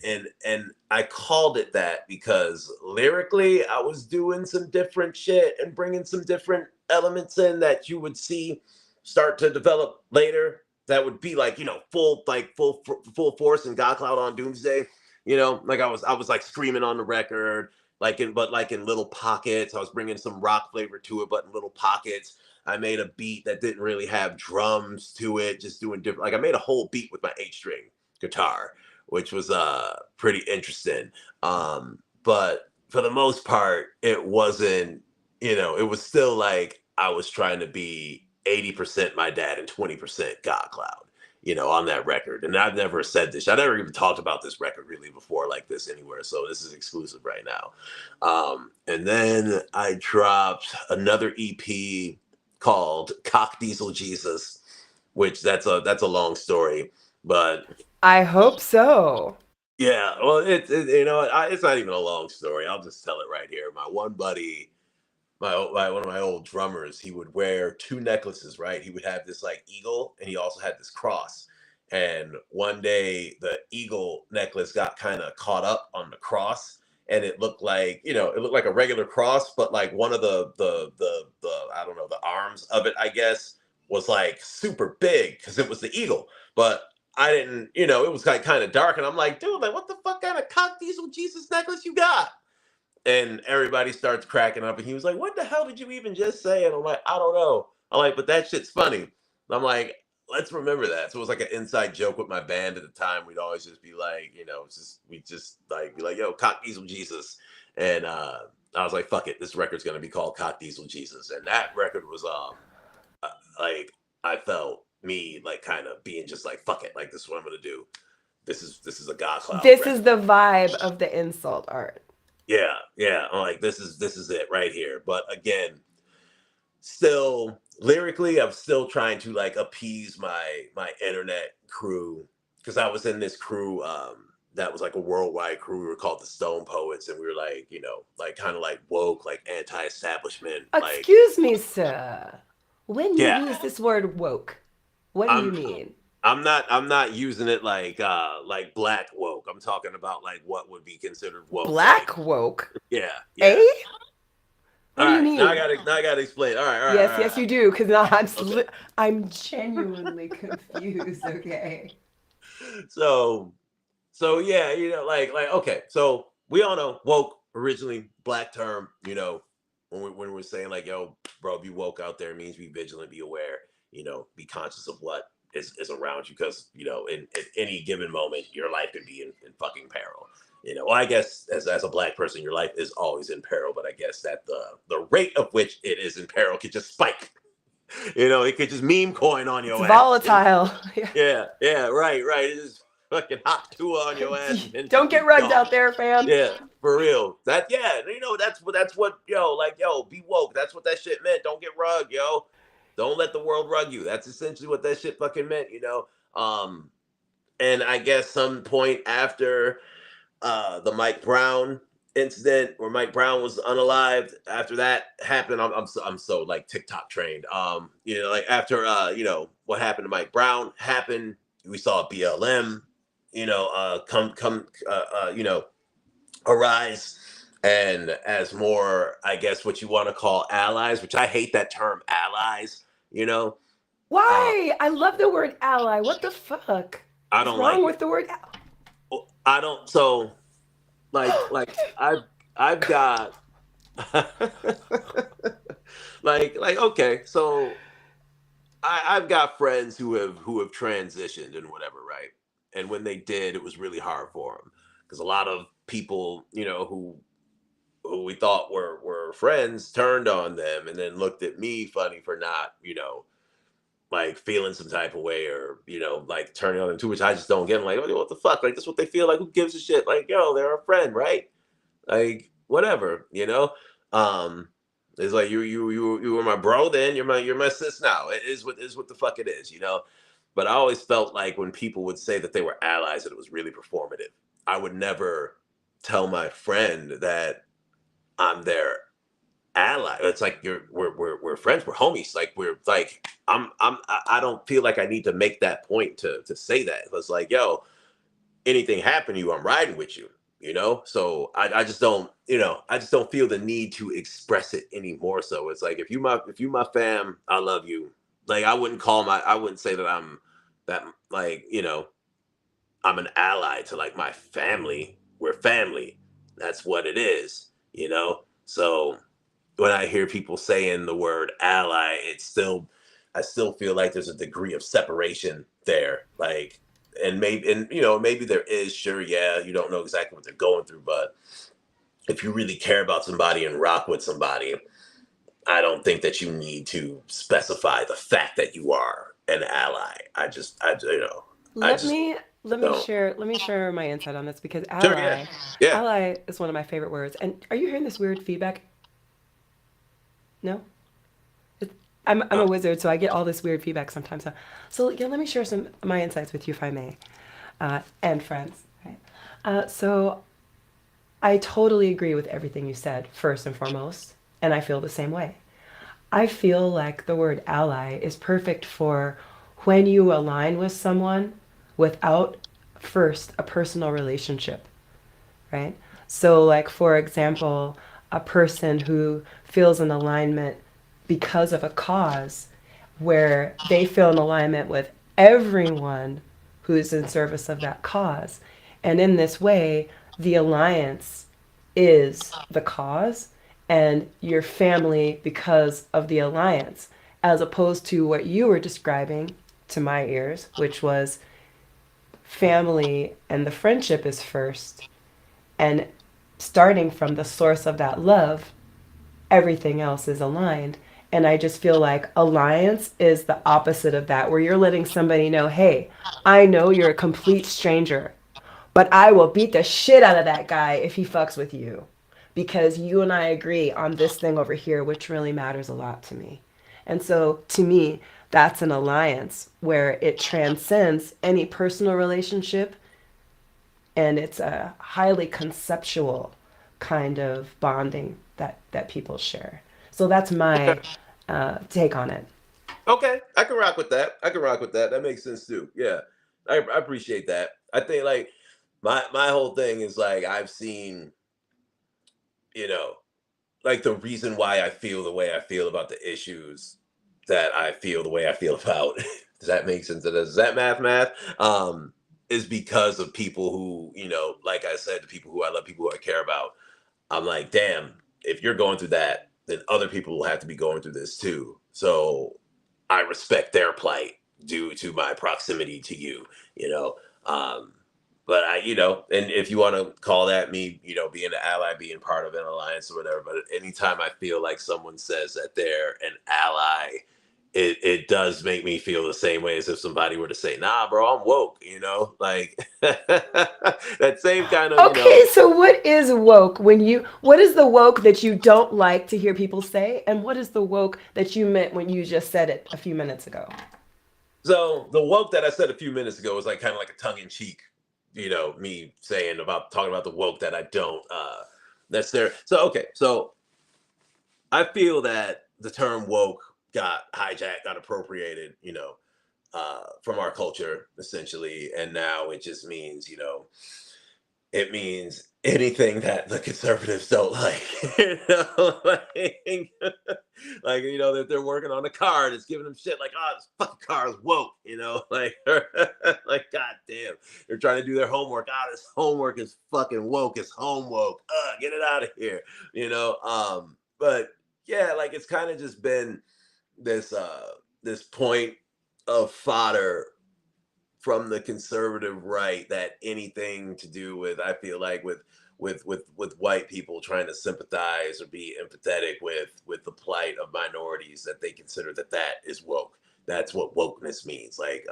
I called it that because lyrically I was doing some different shit and bringing some different elements in that you would see start to develop later, that would be like, full force in GodCloud on Doomsday. Like I was like screaming on the record, like in little pockets. I was bringing some rock flavor to it, but in little pockets. I made a beat that didn't really have drums to it, just doing different. Like I made a whole beat with my 8 string guitar, which was pretty interesting. But for the most part, it wasn't. It was still like I was trying to be 80% my dad and 20% GodCloud, on that record. And I've never said this. I never even talked about this record really before like this anywhere. So this is exclusive right now. And then I dropped another EP called Cock Diesel Jesus, which that's a long story, but I hope so. yeah, well, it's not even a long story. I'll just tell it right here. My one buddy, one of my old drummers, he would wear two necklaces, right? He would have this like eagle, and he also had this cross. And one day, the eagle necklace got kind of caught up on the cross, and it looked like a regular cross, but like one of the I don't know, the arms of it, I guess, was like super big because it was the eagle. But I didn't, it was like kind of dark, and I'm like, dude, like, what the fuck kind of cock diesel Jesus necklace you got? And everybody starts cracking up, and he was like, "What the hell did you even just say?" And I'm like, "I don't know." I'm like, "But that shit's funny." And I'm like, "Let's remember that." So it was like an inside joke with my band at the time. We'd always just be like, we just like be like, "Yo, Cock Diesel Jesus," and I was like, "Fuck it, this record's gonna be called Cock Diesel Jesus." And that record was like, I felt me like kind of being just like, "Fuck it, like this is what I'm gonna do. This is a GodCloud This record." is the vibe of the insult art. Yeah, yeah. I'm like, this is it right here. But again, still lyrically, I'm still trying to like appease my internet crew, because I was in this crew that was like a worldwide crew. We were called the Stone Poets, and we were like, like kind of like woke, like anti-establishment, like Excuse me, sir. When you yeah. use this word woke, what do you I'm mean? I'm not using it like black woke. I'm talking about like what would be considered woke. Like Black woke? yeah, Eh? yeah. What All do you right, mean? now I gotta explain. All right, all right, Yes, all right. yes, you do. Because now Okay. I'm genuinely confused. Okay. So yeah, like okay. So we all know woke originally black term. When we're saying like, yo, bro, be woke out there, it means be vigilant, be aware. Be conscious of what is around you, because in at any given moment, your life could be in fucking peril. Well, I guess as a black person, your life is always in peril, but I guess that the rate of which it is in peril could just spike. It could just meme coin on It's your ass. volatile. Yeah, yeah, right, right. It's just fucking hot Tua on your ass, and then Don't just get be rugged gone. out there, fam. Yeah, for real. That's what like be woke. That's what that shit meant. Don't get rug, yo. Don't let the world rug you. That's essentially what that shit fucking meant. Um, and I guess some point after the Mike Brown incident, where Mike Brown was unalived. After that happened, I'm so like TikTok trained. Like after what happened to Mike Brown happened, we saw BLM, come arise, and as more, I guess, what you want to call allies, which I hate that term allies. You know, uh, Why? I love the word ally. What the fuck I is don't wrong like with it. the word I don't. So like I've got like okay, so I've got friends who have transitioned and whatever, right? And when they did, it was really hard for them, because a lot of people, who we thought were friends, turned on them, and then looked at me funny for not, like feeling some type of way, or like turning on them too, which I just don't get. I'm like, "Oh, what the fuck? Like, this is what they feel like. Who gives a shit? Like, yo, they're a friend, right? Like, whatever. Um, it's like you were my bro then. You're my sis now. It is what the fuck it is. But I always felt like when people would say that they were allies, that it was really performative. I would never tell my friend that I'm their ally. It's like we're friends, we're homies. Like, we're like, I don't feel like I need to make that point to say that. It's like, yo, anything happen to you, I'm riding with you. So I just don't feel the need to express it anymore. So it's like, if you my fam, I love you. Like, I wouldn't say that that, like, I'm an ally to like my family. We're family. That's what it is. So when I hear people saying the word ally, I still feel like there's a degree of separation there. Like, and maybe there is, sure, yeah, you don't know exactly what they're going through, but if you really care about somebody and rock with somebody, I don't think that you need to specify the fact that you are an ally. I Let just me don't. let me share my insight on this because Sure, yeah, ally yeah. ally is one of my favorite words. And are you hearing this weird feedback? No? I'm Uh, a wizard, so I get all this weird feedback sometimes. So yeah, let me share some my insights with you, if I may, and friends. Right? So I totally agree with everything you said, first and foremost, and I feel the same way. I feel like the word ally is perfect for when you align with someone without first a personal relationship, right? So, like, for example, a person who feels an alignment because of a cause where they feel an alignment with everyone who's in service of that cause. And in this way, the alliance is the cause and your family because of the alliance, as opposed to what you were describing to my ears, which was family and the friendship is first, and starting from the source of that love, everything else is aligned. And I just feel like alliance is the opposite of that, where you're letting somebody know, hey, I know you're a complete stranger, but I will beat the shit out of that guy if he fucks with you. Because you and I agree on this thing over here, which really matters a lot to me. And so to me, that's an alliance where it transcends any personal relationship, and it's a highly conceptual kind of bonding that people share. So that's okay. my take on it. Okay, I can rock with that. I can rock with that. That makes sense too. Yeah, I appreciate that. I think like my whole thing is like I've seen, you know, like the reason why I feel the way I feel about the issues that I feel the way I feel about. Does that make sense? Does that math? Is because of people who, like I said, the people who I love, people who I care about. I'm like, damn, if you're going through that, then other people will have to be going through this too. So I respect their plight due to my proximity to you, you know. Um, but and if you want to call that me, being an ally, being part of an alliance or whatever, but anytime I feel like someone says that they're an ally, it does make me feel the same way as if somebody were to say, nah, bro, I'm woke, like that same kind of, Okay, so what is woke what is the woke that you don't like to hear people say, and what is the woke that you meant when you just said it a few minutes ago? So the woke that I said a few minutes ago was like kind of like a tongue in cheek, me saying about talking about the woke that I don't necessarily. So okay, so I feel that the term woke got hijacked, got appropriated, from our culture essentially, and now it just means, it means anything that the conservatives don't like. Like, like that they're working on a car and it's giving them shit like, oh, this fucking car is woke, like, like, god damn, they're trying to do their homework. Ah, this homework is fucking woke. It's home woke. Get it out of here, but yeah, like it's kind of just been this this point of fodder from the conservative right that anything to do with, I feel like, with white people trying to sympathize or be empathetic with the plight of minorities, that they consider that is woke. That's what wokeness means. Like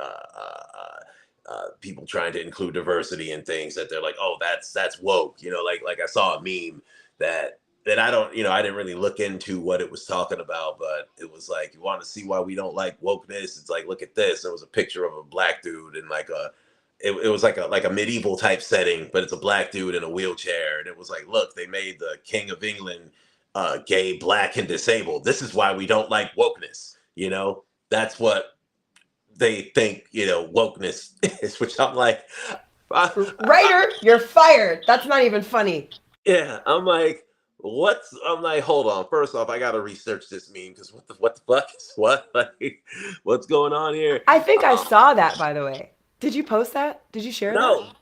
people trying to include diversity in things, that they're like, oh, that's woke. Like I saw a meme that I don't, I didn't really look into what it was talking about, but it was like, you want to see why we don't like wokeness? It's like, look at this. There was a picture of a black dude in like it was like a medieval type setting, but it's a black dude in a wheelchair. And it was like, look, they made the King of England gay, black, and disabled. This is why we don't like wokeness. That's what they think, wokeness is, which I'm like, Writer, you're fired. That's not even funny. yeah, I'm like, I'm like, hold on. First off, I gotta research this meme because what the fuck is what? Like, what's going on here? I think I Um, saw that, by the way. Did you post that? Did you share that? no,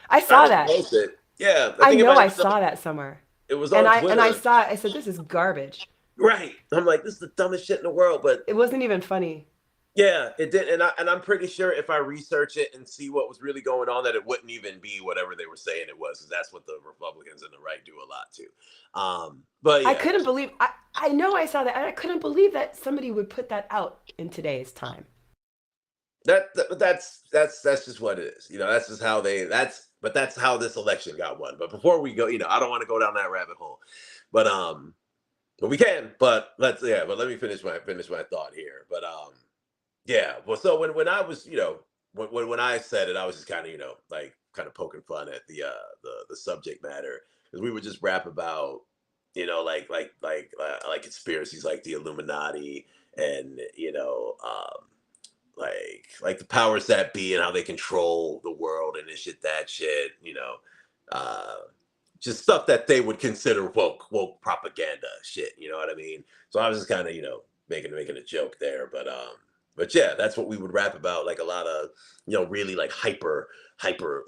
I I saw didn't that. post it. Yeah, I I think it know might I have been saw that somewhere. it was And on I Twitter. saw it. I said, this is garbage. Right. I'm like, this is the dumbest shit in the world. But It wasn't even funny. yeah, it did, and I'm pretty sure if I research it and see what was really going on, that it wouldn't even be whatever they were saying it was, because that's what the Republicans and the right do a lot too. But I yeah, couldn't believe I know I saw that, and I couldn't believe that somebody would put that out in today's time. that's just what it is. That's just how that's how this election got won. But before we go, I don't want to go down that rabbit hole. But But we can, but but let me finish my thought here. But yeah, well, so when I was, when I said it, I was just kind of, like kind of poking fun at the subject matter because we would just rap about, like conspiracies like the Illuminati and like the powers that be and how they control the world and this shit, that shit, uh, just stuff that they would consider woke propaganda shit. You know what I mean? So I was just kind of making a joke there, but yeah, that's what we would rap about. Like a lot of really like hyper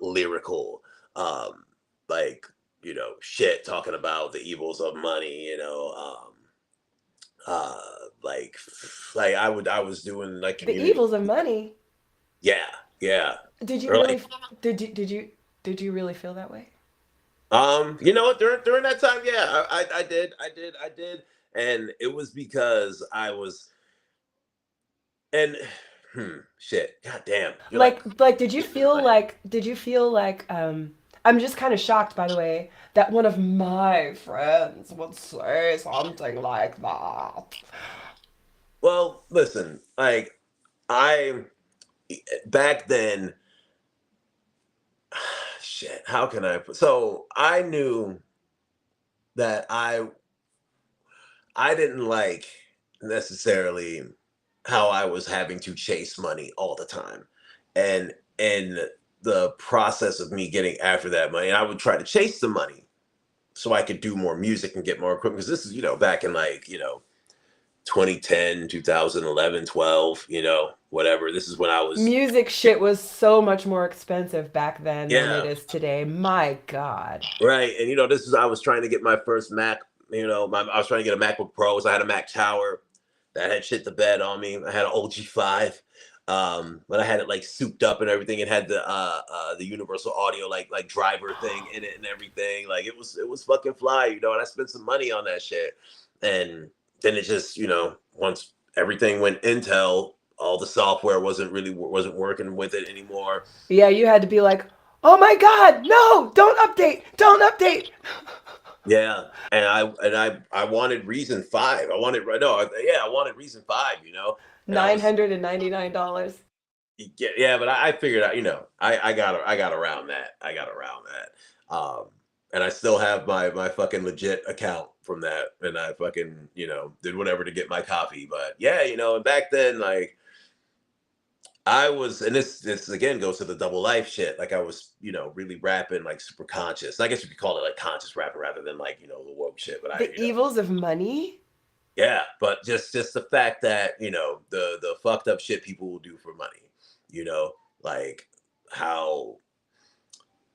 lyrical, um, like shit talking about the evils of money. Uh, like I was doing like The community. evils of money. Yeah, yeah. Did you Or like really? Did you really feel that way? during that time, yeah, I did, and it was because I was and shit, god damn, you're like Like did you getting in feel my like did you feel like I'm just kind of shocked by the way that one of my friends would say something like that. well, listen, like I back then, shit, how can I put so I knew that I didn't like necessarily how I was having to chase money all the time. And the process of me getting after that money, I would try to chase the money so I could do more music and get more equipment. Because this is, back in like, 2010, 2011, 12, whatever. This is when I was, Music shit was so much more expensive back then than it yeah, is today. My God. right. And, this is, I was trying to get my first Mac, I was trying to get a MacBook Pro. So I had a Mac Tower that had shit the bed on me. I had an OG5, but I had it like souped up and everything. It had the universal audio like driver thing in it and everything. Like it was fucking fly, and I spent some money on that shit. And then it just once everything went Intel, all the software wasn't working with it anymore. Yeah, you had to be like, "Oh my God, no! Don't update! Don't update!" Yeah, and I wanted Reason 5. I wanted no, yeah, I wanted Reason 5. And I was $999. yeah, but I figured out, I got around that. I got around that. And I still have my fucking legit account from that, and I fucking did whatever to get my copy. But yeah, and back then, like I was, and this again goes to the double life shit. Like I was, really rapping like super conscious. I guess you could call it like conscious rapping rather than like the woke shit. But The evils of money? yeah, but just the fact that the fucked up shit people will do for money, like how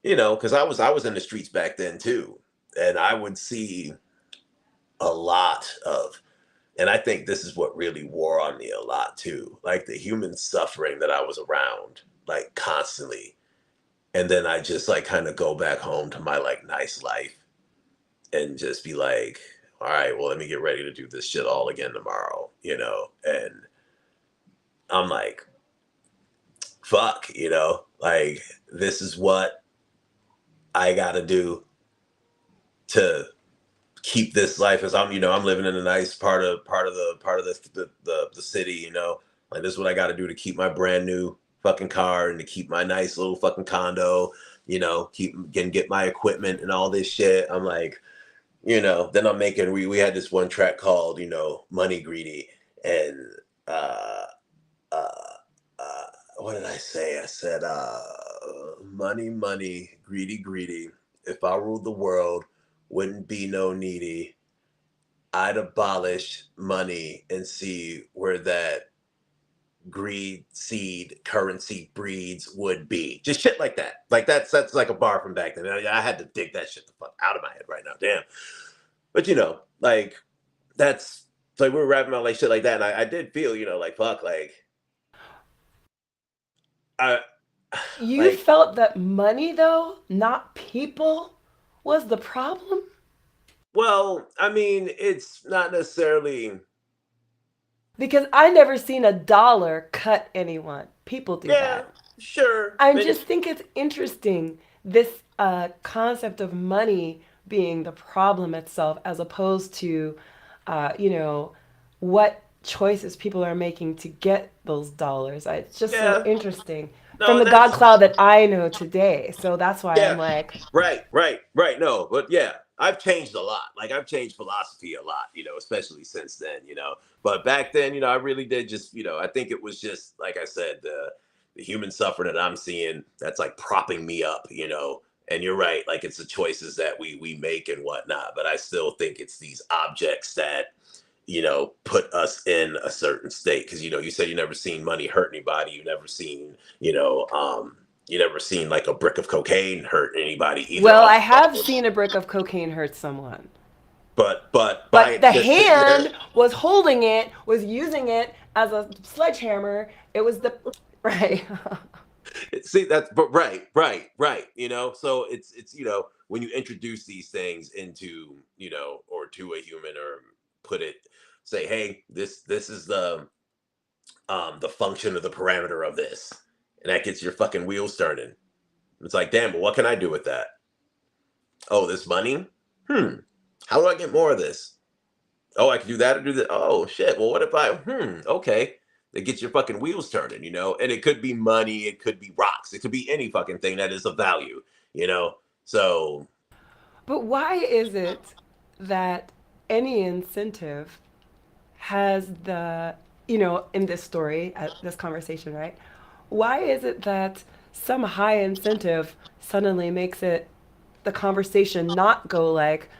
because I was in the streets back then too, and I would see a lot of, and I think this is what really wore on me a lot too, like the human suffering that I was around like constantly, and then I just like kind of go back home to my like nice life and just be like, all right, well, let me get ready to do this shit all again tomorrow, and I'm like, fuck, like this is what I got to do to keep this life as I'm living in a nice part of the city, like this is what I got to do to keep my brand new fucking car and to keep my nice little fucking condo, get my equipment and all this shit. I'm like, then I'm making, we had this one track called, Money Greedy. And uh uh uh what did I say? I said money, money, greedy, greedy. If I ruled the world, wouldn't be no needy. I'd abolish money and see where that greed seed currency breeds would be. Just shit like that. Like that's like a bar from back then. I had to dig that shit the fuck out of my head right now. Damn. But like that's like we were rapping about like shit like that, and I did feel, like fuck, like I You like felt that money, though, not people, was the problem? well, I mean, it's not necessarily Because I never seen a dollar cut anyone. People do yeah, that. sure. I And just think it's interesting this concept of money being the problem itself, as opposed to you know, what choices people are making to get those dollars. It's just so Yeah. interesting No, from and the God that's Cloud that I know today. So that's why I'm yeah. like, Right. No, but yeah, I've changed a lot. Like I've changed philosophy a lot, especially since then. But back then, I really did just, I think it was just like I said, the human suffering that I'm seeing that's like propping me up. And you're right, like it's the choices that we make and whatnot. But I still think it's these objects that put us in a certain state. Because you said you never seen money hurt anybody. You never seen like a brick of cocaine hurt anybody either. well, All I you thought have was, seen a brick of cocaine hurt someone. but by But the just sitting there, hand was holding it, was using it as a sledgehammer. It was the right. see that's but right. So it's when you introduce these things into or to a human or put it say, hey, this is the function of the parameter of this, and that gets your fucking wheels turning. It's like, damn, but what can I do with that? Oh, this money? Hmm. How do I get more of this? Oh, I can do that or do that. Oh shit. Well, what if okay. It gets your fucking wheels turning. And it could be money, it could be rocks, it could be any fucking thing that is of value, you know? So But why is it that any incentive has in this story, this conversation, right? Why is it that some high incentive suddenly makes it the conversation not go like,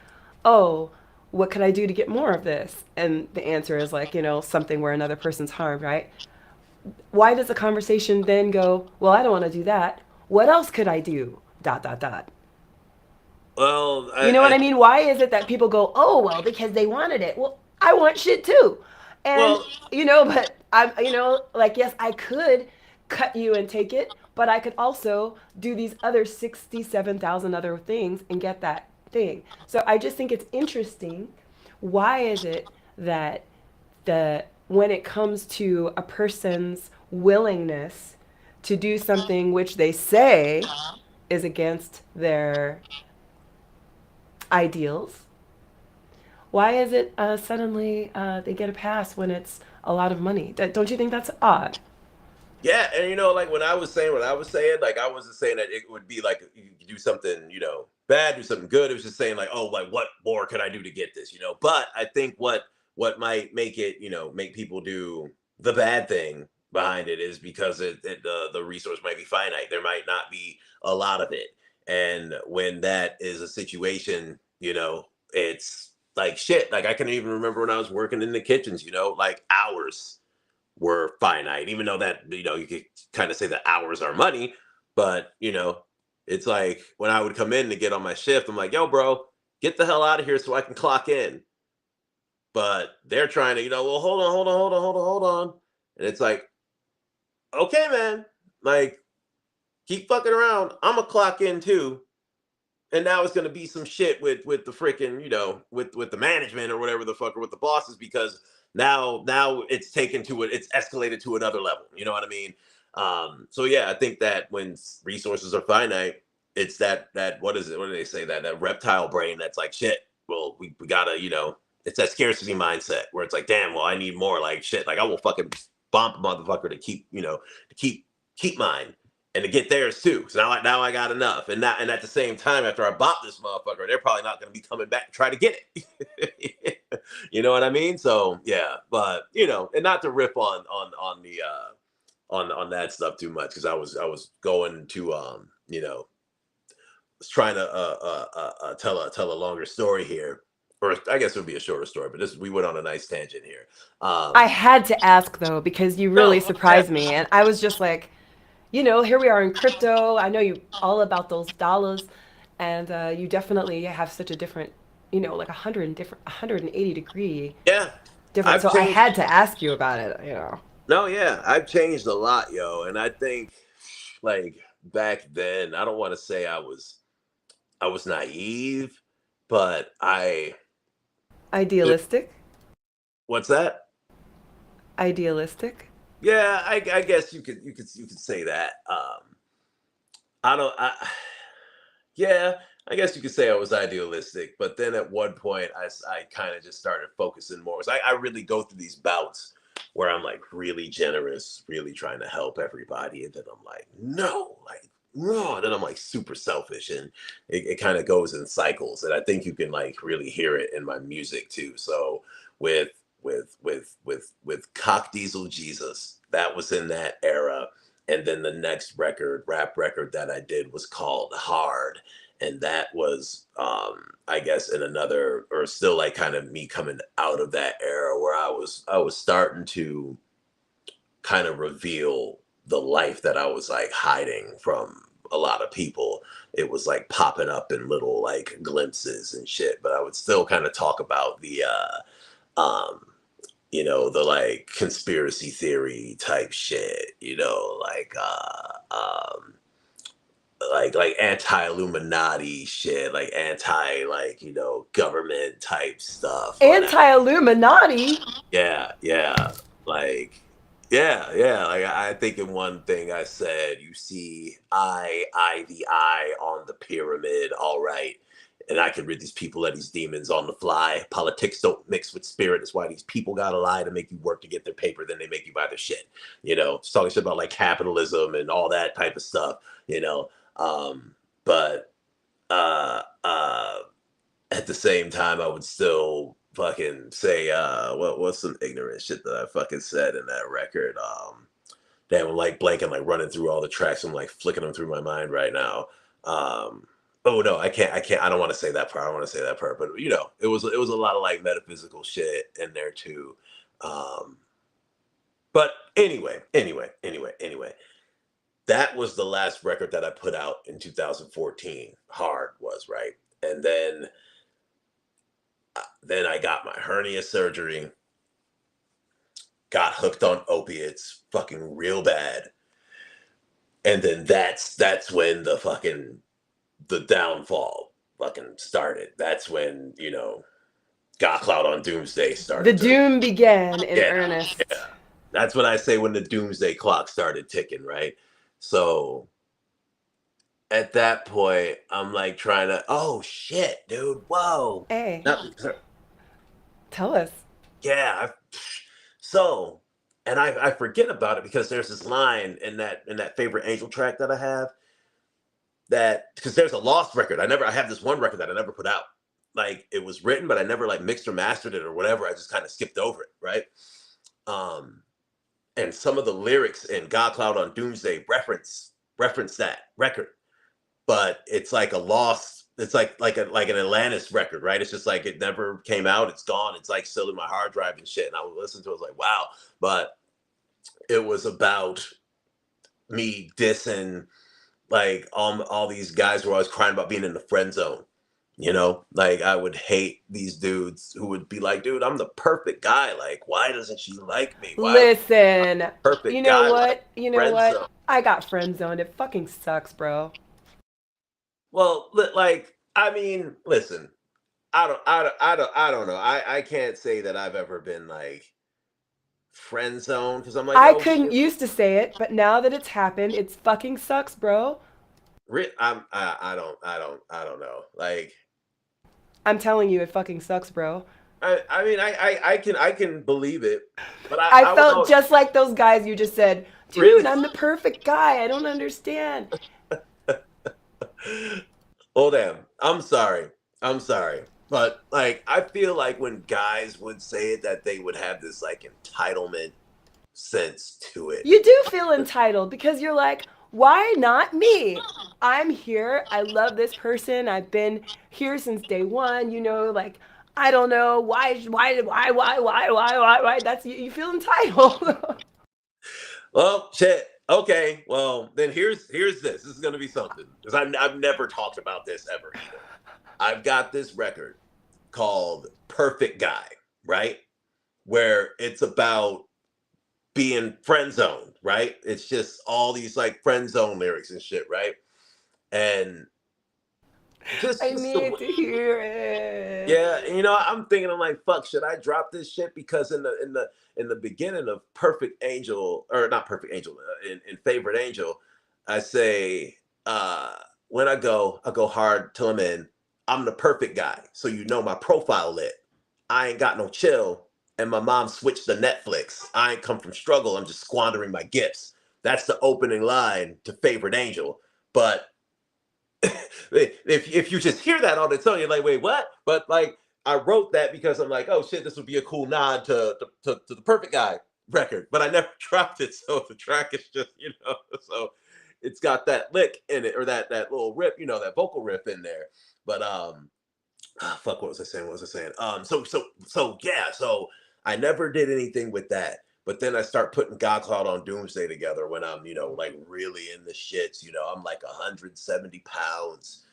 oh, what could I do to get more of this? And the answer is like, something where another person's harmed, right? Why does the conversation then go, well, I don't want to do that. What else could I do? Dot, dot, dot. well, You know what I mean? Why is it that people go, oh, well, because they wanted it? Well, I want shit too. And, well, but like, yes, I could cut you and take it, but I could also do these other 67,000 other things and get that thing. So I just think it's interesting. Why is it that when it comes to a person's willingness to do something which they say is against their ideals, why is it suddenly they get a pass when it's a lot of money? Don't you think that's odd? yeah, and like when I was saying what I was saying, like I wasn't saying that it would be like you do something, bad, do something good. It was just saying like, oh, like what more can I do to get this? But I think what might make it, make people do the bad thing behind it is because the resource might be finite. There might not be a lot of it. And when that is a situation, it's like shit. Like I can even remember when I was working in the kitchens, like hours were finite, even though that, you could kind of say that hours are money, but, it's like when I would come in to get on my shift, I'm like, yo, bro, get the hell out of here so I can clock in. But they're trying to, well, hold on. And it's like, okay, man, like, keep fucking around. I'm a clock in too. And now it's gonna be some shit with the freaking with the management or whatever the fuck or with the bosses because now it's taken to it, it's escalated to another level. You know what I mean? So yeah, I think that when resources are finite, it's that what is it? What do they say? That reptile brain that's like shit. Well, we gotta it's that scarcity mindset where it's like, damn, well, I need more. Like shit, like I will fucking bump a motherfucker to keep to keep mine and to get theirs too. So now I got enough, and at the same time, after I bought this motherfucker, they're probably not going to be coming back to try to get it. You know what I mean? So yeah, but and not to riff on the on that stuff too much because I was going to was trying to tell a longer story here, or I guess it would be a shorter story, but we went on a nice tangent here. I Um, had to ask though because you really no, yeah, surprised me, and I was just like, here we are in crypto. I know you all about those dollars, and you definitely have such a different, like 180 degree yeah, different. I've So I changed. had to ask you about it. No, yeah, I've changed a lot, yo, and I think like back then, I don't want to say I was naive, but it, Idealistic, what's that? idealistic. Yeah, I guess you could say that. I don't. Yeah, I guess you could say I was idealistic, but then at one point I kind of just started focusing more. So I really go through these bouts where I'm like really generous, really trying to help everybody, and then I'm like, no, like no, then I'm like super selfish, and it kind of goes in cycles. And I think you can like really hear it in my music too. So with with Cock Diesel Jesus, that was in that era. And then the next record, rap record that I did was called Hard, and that was I guess in another, or still like kind of me coming out of that era where I was starting to kind of reveal the life that I was like hiding from a lot of people. It was like popping up in little like glimpses and shit, but I would still kind of talk about the the like conspiracy theory type shit, like anti-Illuminati shit, like anti, like, government type stuff, whatever. Anti-Illuminati. Yeah, yeah. Like, yeah, yeah. Like I think in one thing I said, you see the eye on the pyramid, all right. And I can rid these people of these demons on the fly. Politics don't mix with spirit. That's why these people gotta lie to make you work to get their paper, then they make you buy their shit. Just talking shit about like capitalism and all that type of stuff, you know. But uh at the same time, I would still fucking say, what's some ignorant shit that I fucking said in that record? Damn, I'm like blanking, like running through all the tracks. I'm like flicking them through my mind right now. Oh no, I don't want to say that part. I don't want to say that part, but it was a lot of like metaphysical shit in there too. Um, but anyway, that was the last record that I put out in 2014. Hard was right, and then I got my hernia surgery, got hooked on opiates, fucking real bad. And then that's when the downfall fucking started. That's when, GodCloud on Doomsday The started to, doom began in yeah, earnest. yeah. That's when I say when the Doomsday clock started ticking, right? So at that point, I'm like trying to, oh shit, dude, whoa. Hey, No, tell us. yeah. So, and I forget about it because there's this line in that favorite Angel track that I have, that because there's a lost record. I have this one record that I never put out. Like it was written, but I never like mixed or mastered it or whatever. I just kind of skipped over it, right? Um, and some of the lyrics in GodCloud on Doomsday reference that record, but it's like a lost. It's like an Atlantis record, right? It's just like it never came out. It's gone. It's like still in my hard drive and shit. And I would listen to it. I was like, wow. But it was about me dissing like all these guys who were always crying about being in the friend zone. Like I would hate these dudes who would be like, dude, I'm the perfect guy. Like, why doesn't she like me? Why would Listen, you perfect know guy like what? You know friend what? zone? I got friend zoned. It fucking sucks, bro. Well, like, I mean, listen, I don't know. I can't say that I've ever been like friend zone because I'm like, I yo, couldn't used to say it, but now that it's happened, it fucking sucks, bro. I don't know. Like, I'm telling you, it fucking sucks, bro. I mean, I can believe it, but I I I was felt always just like those guys you just said, dude, really. I'm the perfect guy. I don't understand. Oh damn, I'm sorry, but like I feel like when guys would say it, that they would have this like entitlement sense to it. You do feel entitled because you're like, why not me? I'm here. I love this person. I've been here since day one. Like, I don't know why. That's you feel entitled. Well, shit. Okay, well then here's this. This is gonna be something because I've never talked about this ever either. I've got this record called Perfect Guy, right? Where it's about being friend zoned, right? It's just all these like friend zone lyrics and shit, right? And just I just the way, need to hear it. yeah, I'm thinking, I'm like, fuck, should I drop this shit? Because in the beginning of Perfect Angel, or not Perfect Angel, in Favorite Angel, I say, uh, when I go hard till I'm in. I'm the perfect guy. So you know my profile lit. I ain't got no chill. And my mom switched to Netflix. I ain't come from struggle. I'm just squandering my gifts. That's the opening line to Favorite Angel. But if you just hear that on its own, you're like, wait, what? But like, I wrote that because I'm like, oh shit, this would be a cool nod to the Perfect Guy record, but I never dropped it, so the track is just, so it's got that lick in it, or that little rip, that vocal riff in there. But fuck, what was I saying? What was I saying? So yeah, so I never did anything with that. But then I start putting GodCloud on Doomsday together when I'm, like really in the shits. I'm like 170 pounds.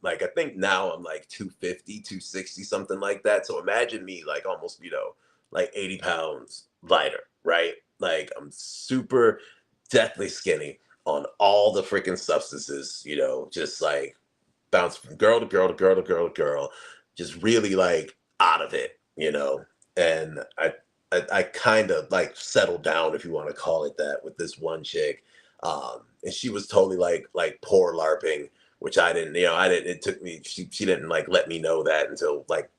Like I think now I'm like 250, 260, something like that. So imagine me like almost, like 80 pounds lighter, right? Like I'm super deathly skinny on all the freaking substances, just like bounce from girl to girl to girl to girl to girl, just really like out of it, And I kind of like settled down, if you want to call it that, with this one chick, and she was totally like poor LARPing, which I didn't, I didn't. It took me. She didn't like let me know that until like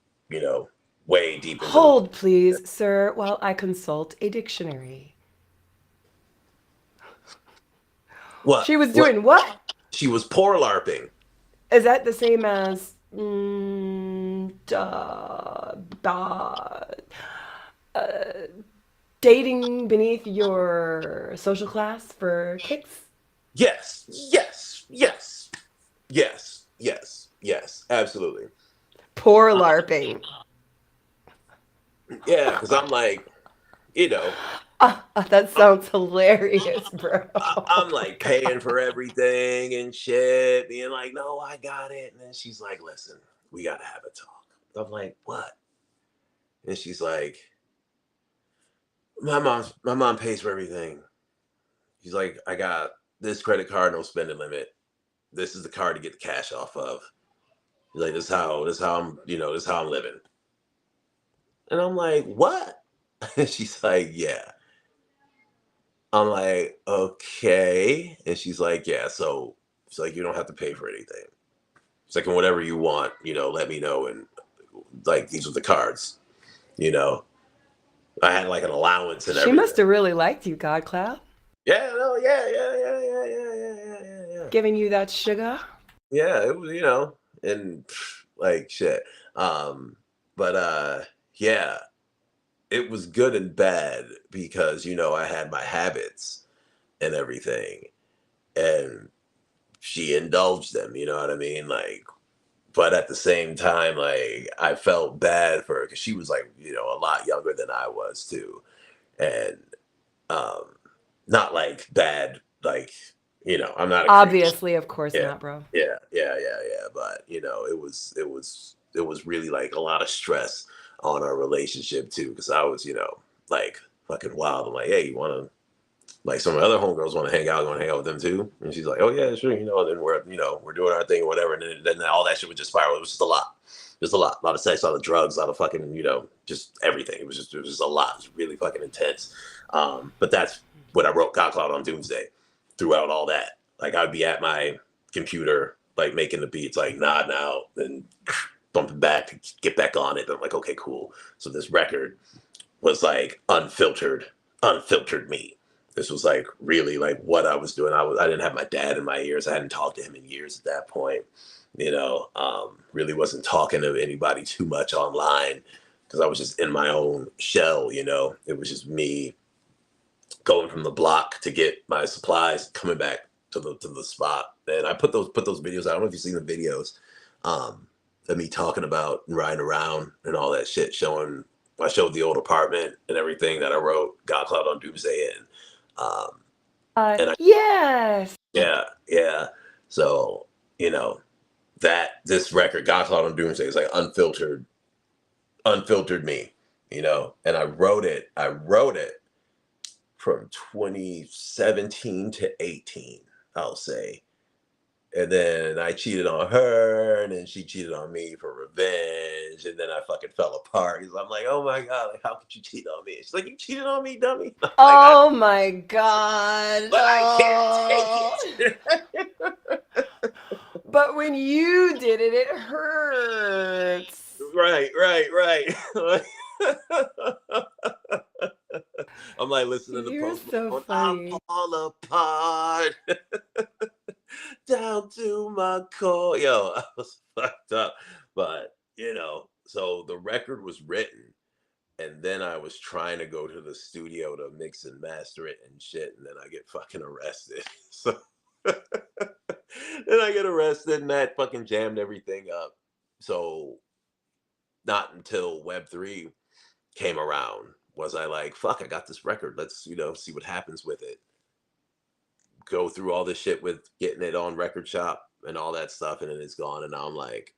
way deep into the. Hold, please, sir, while I consult a dictionary. She was What doing what? she was poor LARPing. Is that the same as dating beneath your social class for kicks? Yes, yes, yes, yes, yes, yes, absolutely. Poor LARPing. Yeah, because I'm like, you know, That sounds hilarious, bro. I'm Oh my like paying god. for everything and shit, being like, no, I got it. And then she's like, listen, we got to have a talk. I'm like, what? And she's like, my mom pays for everything. She's like, I got this credit card, no spending limit. This is the card to get the cash off of. She's like, this is how I'm, this is how I'm living. And I'm like, what? And she's like, yeah. I'm like, okay. And she's like, yeah, so it's like, you don't have to pay for anything. It's like, and whatever you want, let me know. And like, these are the cards, you know. I had like an allowance and She everything. must have really liked you, GodCloud. Yeah, no, yeah, yeah, yeah, yeah, yeah, yeah, yeah, yeah, yeah. Giving you that sugar. Yeah, it was, and like shit. Um, but yeah, it was good and bad because, I had my habits and everything. And she indulged them, you know what I mean? Like, but at the same time, like I felt bad for her because she was like, a lot younger than I was too, and um, not like bad, like I'm not a creep. Obviously, of course Yeah, not, bro. yeah, yeah, yeah, yeah. But it was really like a lot of stress on our relationship too because I was, like fucking wild. I'm like, hey, you want to like some of the other homegirls want to hang out, you want to hang out with them too. And she's like, oh yeah, sure, and then we're doing our thing or whatever. And then all that shit would just spiral. It was just a lot. Just a lot of sex, a lot of drugs, a lot of fucking, just everything. It was just a lot. It was really fucking intense. But that's what I wrote GodCloud on Doomsday throughout all that. Like I'd be at my computer, like making the beats, like nod now, then bumping back to get back on it. And I'm like, okay, cool. So this record was like unfiltered me. This was like really like what I was doing. I didn't have my dad in my ears. I hadn't talked to him in years at that point. Really wasn't talking to anybody too much online because I was just in my own shell. It was just me going from the block to get my supplies, coming back to the spot. And I put those videos out. I don't know if you've seen the videos of me talking about and riding around and all that shit, showing I showed the old apartment and everything that I wrote GodCloud on Doomsday in. Um, and I, Yes. yeah, yeah. So, you know, that this record, GodCloud on Doomsday, is like unfiltered me, and I wrote it from 2017 to 18, I'll say. And then I cheated on her, and then she cheated on me for revenge, and then I fucking fell apart. Because I'm like, oh my god, like how could you cheat on me? She's like, you cheated on me, dummy. I'm like, Oh my god. but I can't take Oh. it. But when you did it, it hurts. Right. I'm like listening to You're Post so Malone. I funny. fall apart down to my core. Yo, I was fucked up. But, so the record was written, and then I was trying to go to the studio to mix and master it and shit, and then I get fucking arrested. So then I get arrested, and that fucking jammed everything up. So not until Web3 came around was I like, fuck, I got this record. Let's, see what happens with it. Go through all this shit with getting it on Record Shop and all that stuff, and then it's gone. And now I'm like,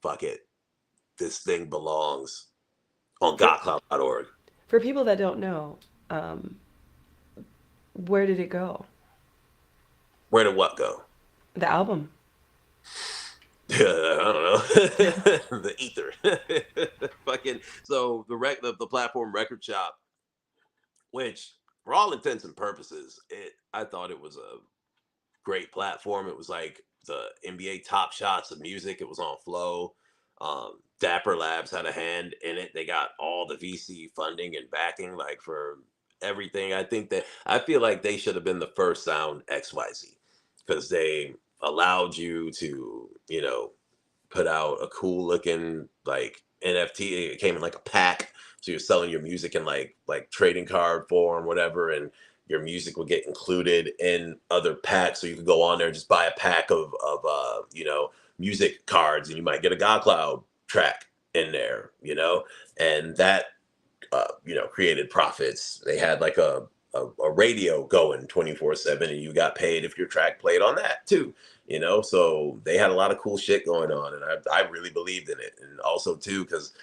fuck it. This thing belongs on For GodCloud.org. for people that don't know, um, where did it go? Where did what go? The album. I don't know. The ether. Fucking so the platform Record Shop, which for all intents and purposes, I thought it was a great platform. It was like the NBA Top Shots of music. It was on Flow. Dapper Labs had a hand in it. They got all the VC funding and backing, like for everything. I feel like they should have been the first Sound XYZ, because they allowed you to, put out a cool looking like NFT. It came in like a pack, so you're selling your music in like trading card form, whatever, and your music will get included in other packs. So you could go on there and just buy a pack of music cards, and you might get a GodCloud track in there, and that created profits. They had like a radio going 24/7, and you got paid if your track played on that too. So they had a lot of cool shit going on, and I really believed in it. And also too, because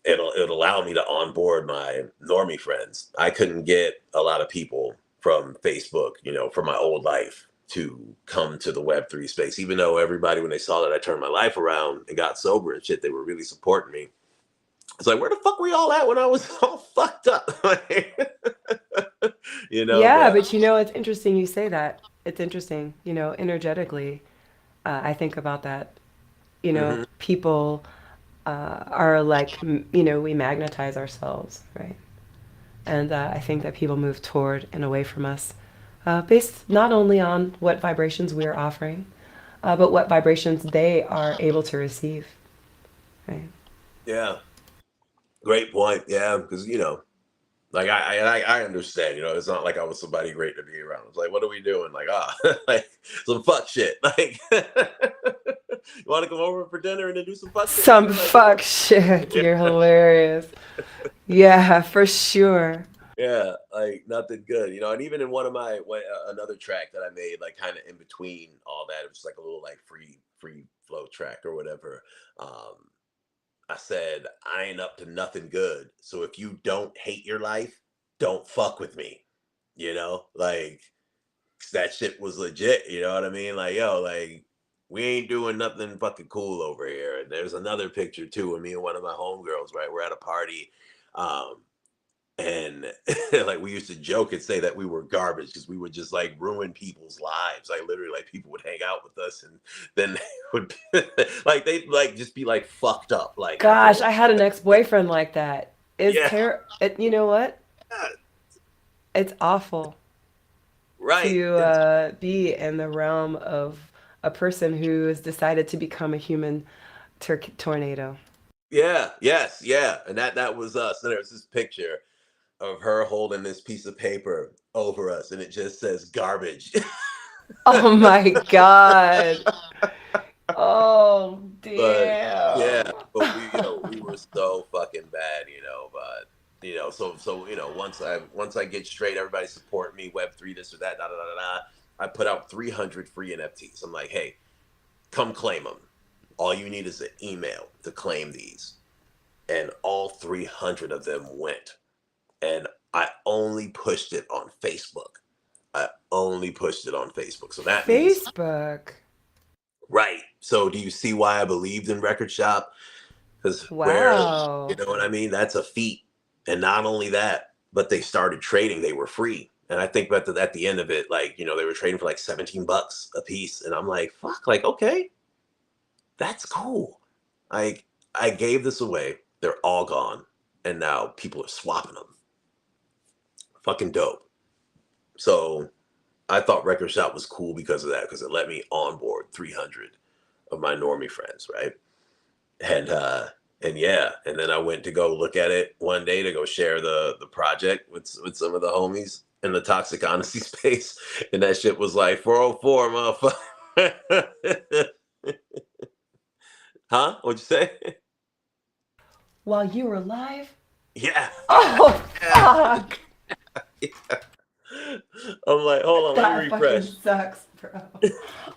it'll allow me to onboard my normie friends. I couldn't get a lot of people from Facebook, from my old life, to come to the Web3 space, even though everybody, when they saw that I turned my life around and got sober and shit, they were really supporting me. It's like, where the fuck were y'all at when I was all fucked up? Yeah, But but it's interesting you say that. It's interesting, energetically. I think about that. mhm. People are like, we magnetize ourselves, right? And I think that people move toward and away from us based not only on what vibrations we are offering, but what vibrations they are able to receive, right? Yeah, great point. Yeah, because like I understand. It's not like I was somebody great to be around. It's like, what are we doing? Like, like some fuck shit. Like, you want to come over for dinner and then do some fuck shit Some later? Like, fuck shit. yeah, You're hilarious. Yeah, for sure. yeah, like nothing good. And even in one of my another track that I made, like kind of in between all that, it was like a little like free flow track or whatever. Um, I said, I ain't up to nothing good. So if you don't hate your life, don't fuck with me. Like that shit was legit. You know what I mean? Like, yo, like we ain't doing nothing fucking cool over here. And there's another picture too of me and one of my homegirls, right? We're at a party. Um, and like we used to joke and say that we were garbage because we would just like ruin people's lives. Like literally, like people would hang out with us, and then they would like they'd like just be like fucked up. Like Gosh, after, I had an ex-boyfriend like that. Is yeah, You know what? It's awful right. to And be in the realm of a person who has decided to become a human tornado. yeah, yes, yeah, and that was us. And there's this picture of her holding this piece of paper over us, and it just says garbage. Oh my God. Oh, But yeah, damn. but we were so fucking bad, but so once I get straight, everybody support me, Web3, this or that, da da da da. I put out 300 free NFTs. I'm like, hey, come claim them. All you need is an email to claim these. And all 300 of them went. And I only pushed it on Facebook. I only pushed it on Facebook. So that means, Facebook. right. So do you see why I believed in Record Shop? Because you Wow. know what I mean? That's a feat. And not only that, but they started trading. They were free. And I think about at the end of it, like, they were trading for like $17 a piece. And I'm like, fuck, like, okay, that's cool. Like, I gave this away. They're all gone. And now people are swapping them. Fucking dope. So I thought Record Shop was cool because of that, because it let me onboard 300 of my normie friends, right? And yeah, and then I went to go look at it one day to go share the project with some of the homies in the toxic honesty space, and that shit was like 404, motherfucker. Huh? What'd you say? While you were live? Yeah. Oh, Yeah. fuck. I'm like, hold on, let me That fucking refresh. sucks, bro.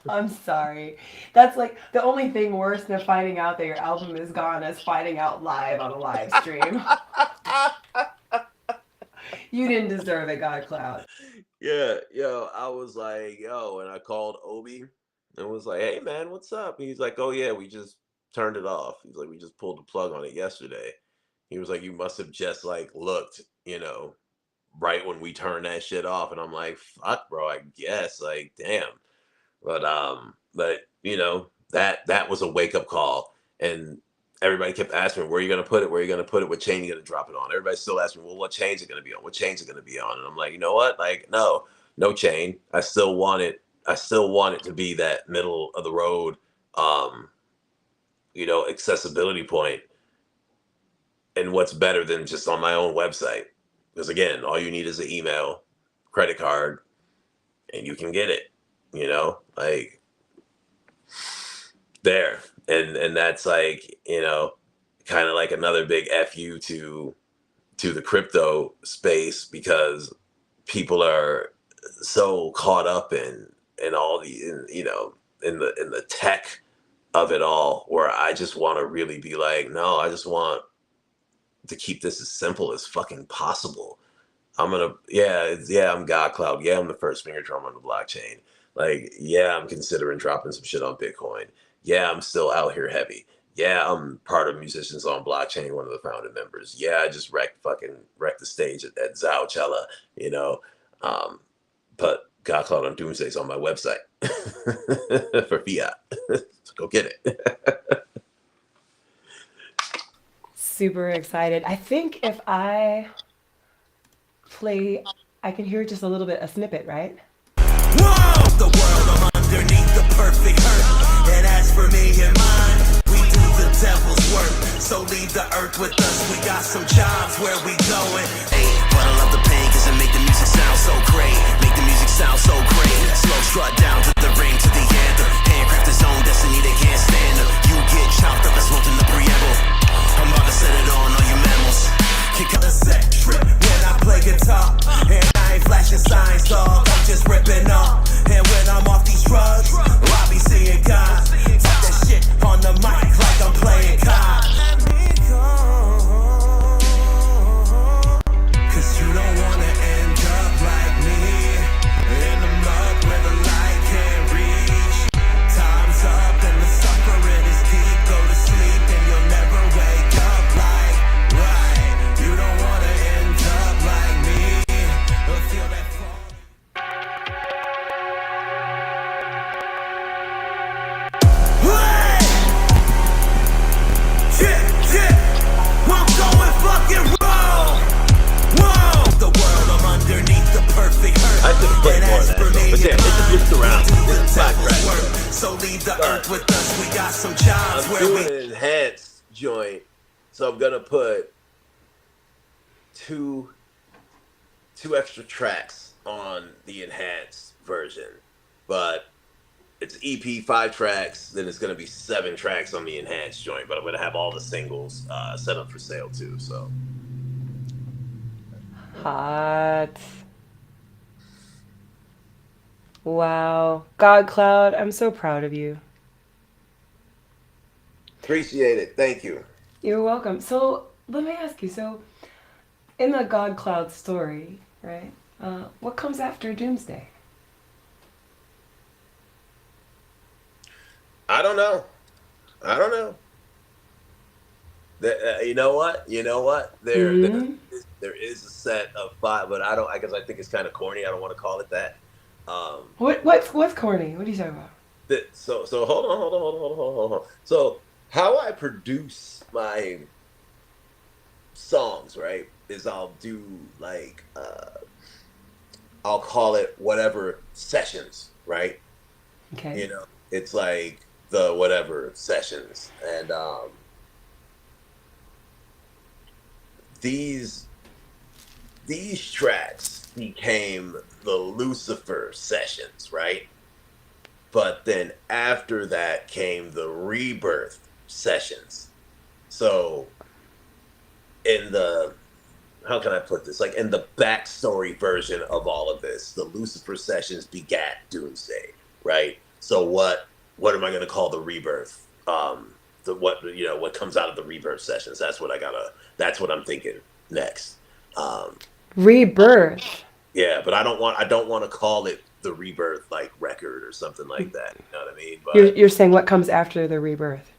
I'm sorry. That's like the only thing worse than finding out that your album is gone is finding out live on a live stream. You didn't deserve it, GodCloud. Yeah, yo, I was like, yo, and I called Obi and was like, hey man, what's up? He's like, oh yeah, we just turned it off. He's like, we just pulled the plug on it yesterday. He was like, you must have just like looked, right when we turned that shit off. And I'm like, fuck, bro, I guess. Like, damn. But that was a wake up call. And everybody kept asking me, where are you gonna put it? Where are you gonna put it? What chain you gonna drop it on? Everybody's still asking me, well, what chain's it gonna be on? What chain's it gonna be on? And I'm like, you know what? Like, no, no chain. I still want it. I still want it to be that middle of the road, um, accessibility point. And what's better than just on my own website? Because again, all you need is an email, credit card, and you can get it. Like there, and that's like kind of like another big fu to the crypto space, because people are so caught up in all the in the tech of it all, where I just want to really be like, no, I just want to keep this as simple as fucking possible. Yeah, I'm GodCloud. Yeah, I'm the first finger drum on the blockchain. Like, yeah, I'm considering dropping some shit on Bitcoin. Yeah, I'm still out here heavy. Yeah, I'm part of Musicians on Blockchain, one of the founding members. Yeah, I just wrecked the stage at Zowchella, you know. Um, but GodCloud on Doomsday's on my website for fiat. So go get it. Super excited. I think if I play, I can hear just a little bit, a snippet, right? Whoa! The world, I'm underneath the perfect hurt. And as for me and mine, we do the devil's work. So leave the earth with us. We got some jobs where we going. Hey, but I love the pain cause it make the music sound so great. Make the music sound so great. Slow strut down to the ring, to the anthem. Handcraft his own destiny, they can't stand them. You get chopped up and smoked in the preamble. I'm about to set it on all you mammals. Kick out a set trip when I play guitar. And I ain't flashing signs, dog. I'm just ripping off. And when I'm off these drugs, I be seeing God. Talk that shit on the mic like I'm playing COD. Cause you don't wanna end up like me, in the mud where the light can't reach. Time's up and the suffering is deep. Go to sleep and you'll never wake up like right. You don't wanna end up like me, or feel that fall. Hey! I'm going fucking wrong. Whoa! The world, I'm underneath the perfect hurt. I should play And more of as that, for though. me But yeah, and it just mine, looks around. we do the It's not devil's right. work. So leave the earth with us. We got some jobs I'm where doing we. an enhanced joint, so I'm gonna put two extra tracks on the enhanced version, but it's EP 5 tracks. Then it's gonna be 7 tracks on the enhanced joint, but I'm gonna have all the singles set up for sale too. So Hot. Wow. GodCloud, I'm so proud of you. appreciate it. Thank you. You're welcome. So let me ask you, so in the GodCloud story, right? What comes after Doomsday? I don't know. I don't know. You know what? You know what? There Hmm? there is a set of five, but I don't. I guess I think it's kind of corny. I don't want to call it that. What's corny? What are you talking about? So hold on. So how I produce my songs, right, is I'll do like I'll call it whatever sessions, right? Okay. You know, it's like the whatever sessions, and these these tracks became the Lucifer sessions, right? But then after that came the Rebirth sessions. So in the how can I put this? Like in the backstory version of all of this, the Lucifer sessions begat Doomsday, right? So what am I going to call the Rebirth? The what what comes out of the Rebirth sessions? That's what I gotta. That's what I'm thinking next. Um, Rebirth. yeah, but I don't want to call it the Rebirth like record or something like that. You know what I mean? You're But you're saying what comes after the rebirth?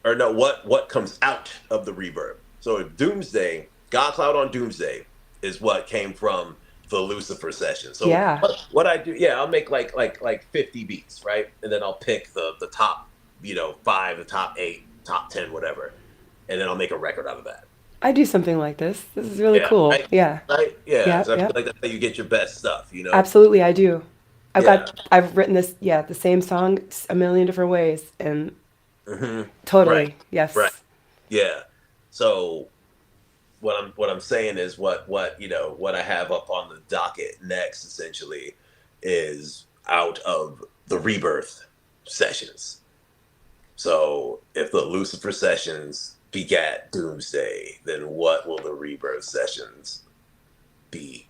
or no, what comes out of the Rebirth? So Doomsday, GodCloud on Doomsday is what came from the Lucifer session. So Yeah. what I do, yeah, I'll make like 50 beats, right? And then I'll pick the top, five, the top eight, top 10, whatever, and then I'll make a record out of that. I do something like this. This is really Yeah, cool. right, Yeah. right, yeah. Yeah. So I feel Yeah. like that's how you get your best stuff. Absolutely, I do. Yeah. I've written this, yeah, the same song a million different ways, and Hmm. Right, totally, right, yes. yeah. So what I'm saying is what I have up on the docket next essentially is out of the Rebirth sessions. So if the Lucifer sessions begat Doomsday, then what will the Rebirth sessions be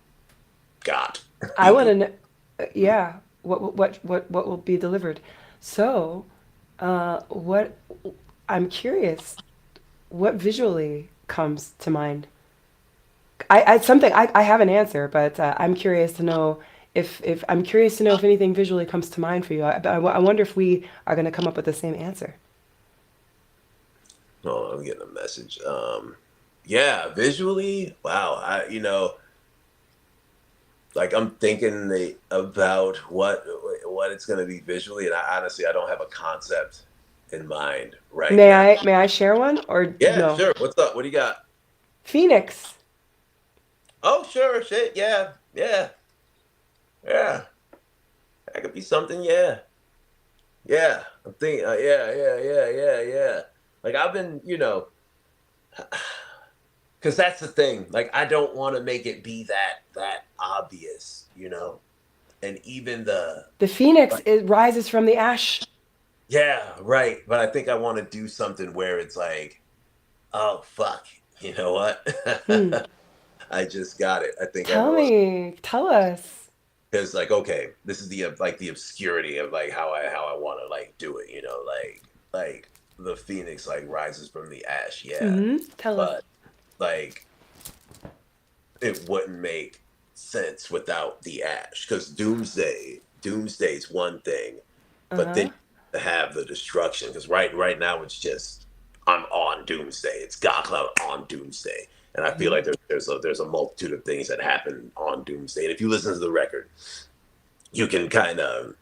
got? I want to know, yeah, what will be delivered. So, what I'm curious, what visually comes to mind? I have an answer, but I'm curious to know if I'm curious to know if anything visually comes to mind for you. I wonder if we are going to come up with the same answer. Oh, I'm getting a message. Yeah, visually, wow. Like I'm thinking about what it's going to be visually, and I honestly I don't have a concept in mind right now. May I share one or Yeah, no? sure. What's up? What do you got? Phoenix. Oh, sure, shit. Yeah, yeah, yeah. That could be something. Yeah, yeah. I'm thinking. Yeah. Like I've been, because that's the thing. Like I don't want to make it be that obvious. And even The phoenix like, it rises from the ash. yeah, right. But I think I want to do something where it's like, oh fuck, you know what? Hmm. I just got it. I think Tell everyone me. Tell us. because like okay, this is the like the obscurity of like how I want to like do it. Like the phoenix like rises from the ash, yeah, Hmm. Tell us. but like it wouldn't make sense without the ash because doomsday's one thing, Uh but then huh. to have the destruction because right now it's just I'm on doomsday, it's godcloud on doomsday, and I feel Hmm. like there's a multitude of things that happen on doomsday, and if you listen to the record you can kind of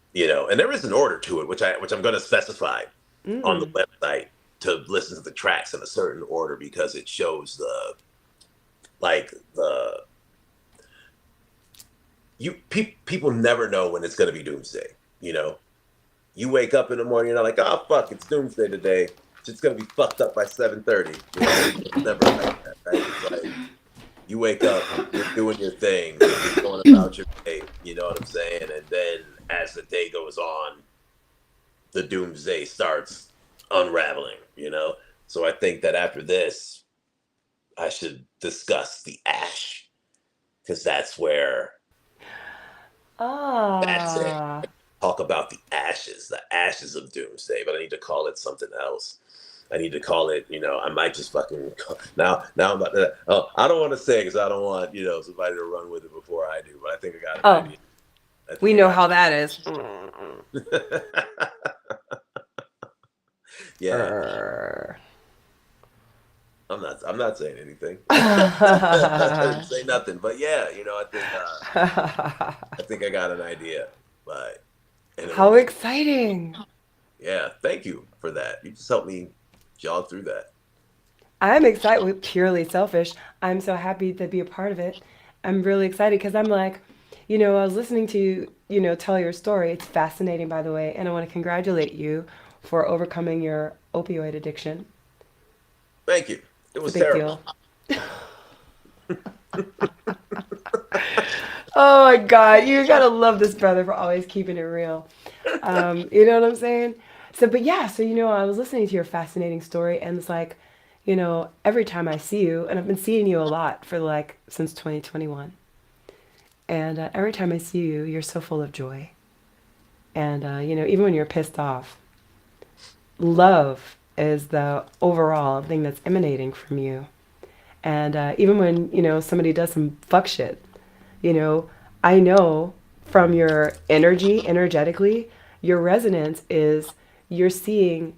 and there is an order to it which I'm going to specify on the Mm. website to listen to the tracks in a certain order because it shows the people never know when it's going to be doomsday. You wake up in the morning, you're not like, oh fuck, it's doomsday today. It's going to be fucked up by 7:30. It's never like that, right? It's like you wake up, you're doing your thing, you're going about your day. You know what I'm saying? And then as the day goes on, the doomsday starts unraveling. So I think that after this, I should discuss the ash because that's it. Ah. Talk about the ashes of doomsday, but I need to call it something else. I need to call it, I might just fucking now I'm about to, oh, I don't want to say because I don't want, somebody to run with it before I do, but I think I got an Oh, idea. I we think I know got how that is. yeah. Err. I'm not saying anything. I didn't say nothing. But yeah, I think I got an idea. But and it'll How be exciting! yeah, thank you for that. You just helped me jog through that. I'm excited. Well, purely selfish. I'm so happy to be a part of it. I'm really excited because I'm like, I was listening to you, tell your story. It's fascinating, by the way, and I want to congratulate you for overcoming your opioid addiction. Thank you. It It's a was big terrible. deal. Oh my God, you gotta love this brother for always keeping it real. You know what I'm saying? So, but yeah, so I was listening to your fascinating story, and it's like, every time I see you, and I've been seeing you a lot for like since 2021, and every time I see you, you're so full of joy, and even when you're pissed off, love is the overall thing that's emanating from you. And even when, somebody does some fuck shit, you know, I know from your energy, energetically, your resonance is you're seeing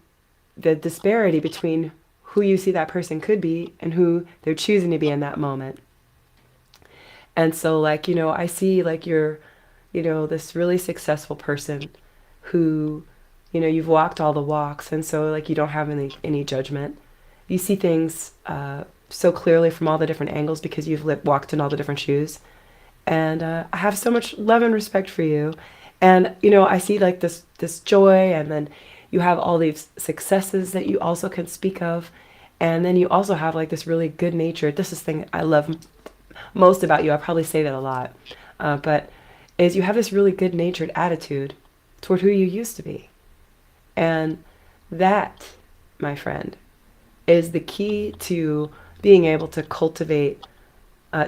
the disparity between who you see that person could be and who they're choosing to be in that moment. And so, like, I see like you're, this really successful person who, you've walked all the walks. And so, like, you don't have any judgment. You see things so clearly from all the different angles because you've walked in all the different shoes. And I have so much love and respect for you. And I see like this joy, and then you have all these successes that you also can speak of, and then you also have like this really good nature. This is the thing I love most about you. I probably say that a lot, but is you have this really good natured attitude toward who you used to be, and that, my friend, is the key to being able to cultivate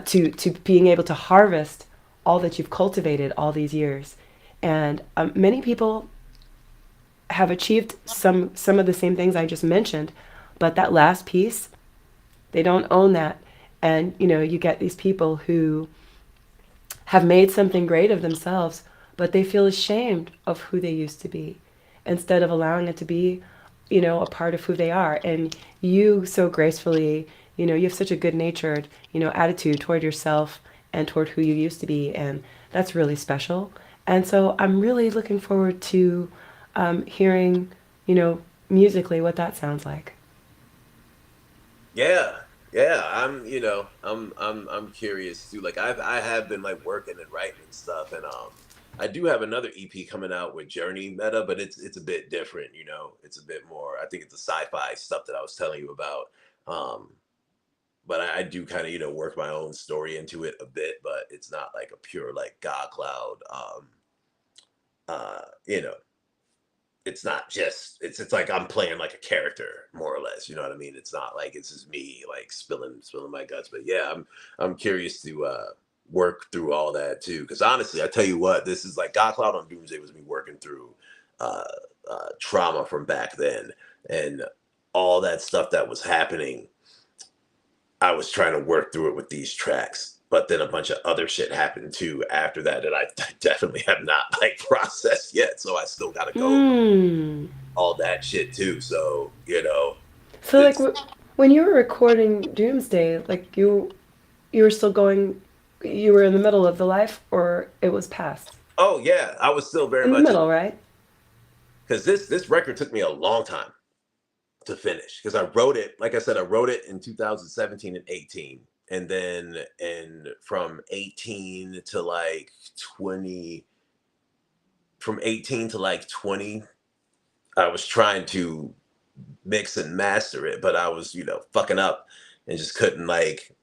to being able to harvest all that you've cultivated all these years. And many people have achieved some of the same things I just mentioned, but that last piece, they don't own that. And you get these people who have made something great of themselves, but they feel ashamed of who they used to be instead of allowing it to be, a part of who they are. And you so gracefully, you have such a good natured, attitude toward yourself and toward who you used to be. And that's really special. And so I'm really looking forward to hearing, musically what that sounds like. Yeah, yeah. I'm curious too. Like I have been like working and writing and stuff, and I do have another EP coming out with Journey Meta, but it's a bit different. It's a bit more. I think it's the sci-fi stuff that I was telling you about. Um, but I do kind of work my own story into it a bit, but it's not like a pure like GodCloud. You know, it's not just it's like I'm playing like a character more or less. You know what I mean? It's not like it's just me like spilling my guts. But yeah, I'm curious to work through all that too. Because honestly, I tell you what, this is like God Cloud on Doomsday was me working through uh, trauma from back then and all that stuff that was happening. I was trying to work through it with these tracks. But then a bunch of other shit happened too after that that I definitely have not like processed yet. So I still got to go Mm. all that shit too. So So like it's when you were recording Doomsday, like you were still going, you were in the middle of the life, or it was past? oh yeah, I was still very In the much middle, right? because this record took me a long time to finish because I wrote it. Like I said, I wrote it in 2017 and 18, and then and from 18 to like 20, from 18 to like 20, I was trying to mix and master it, but I was fucking up and just couldn't like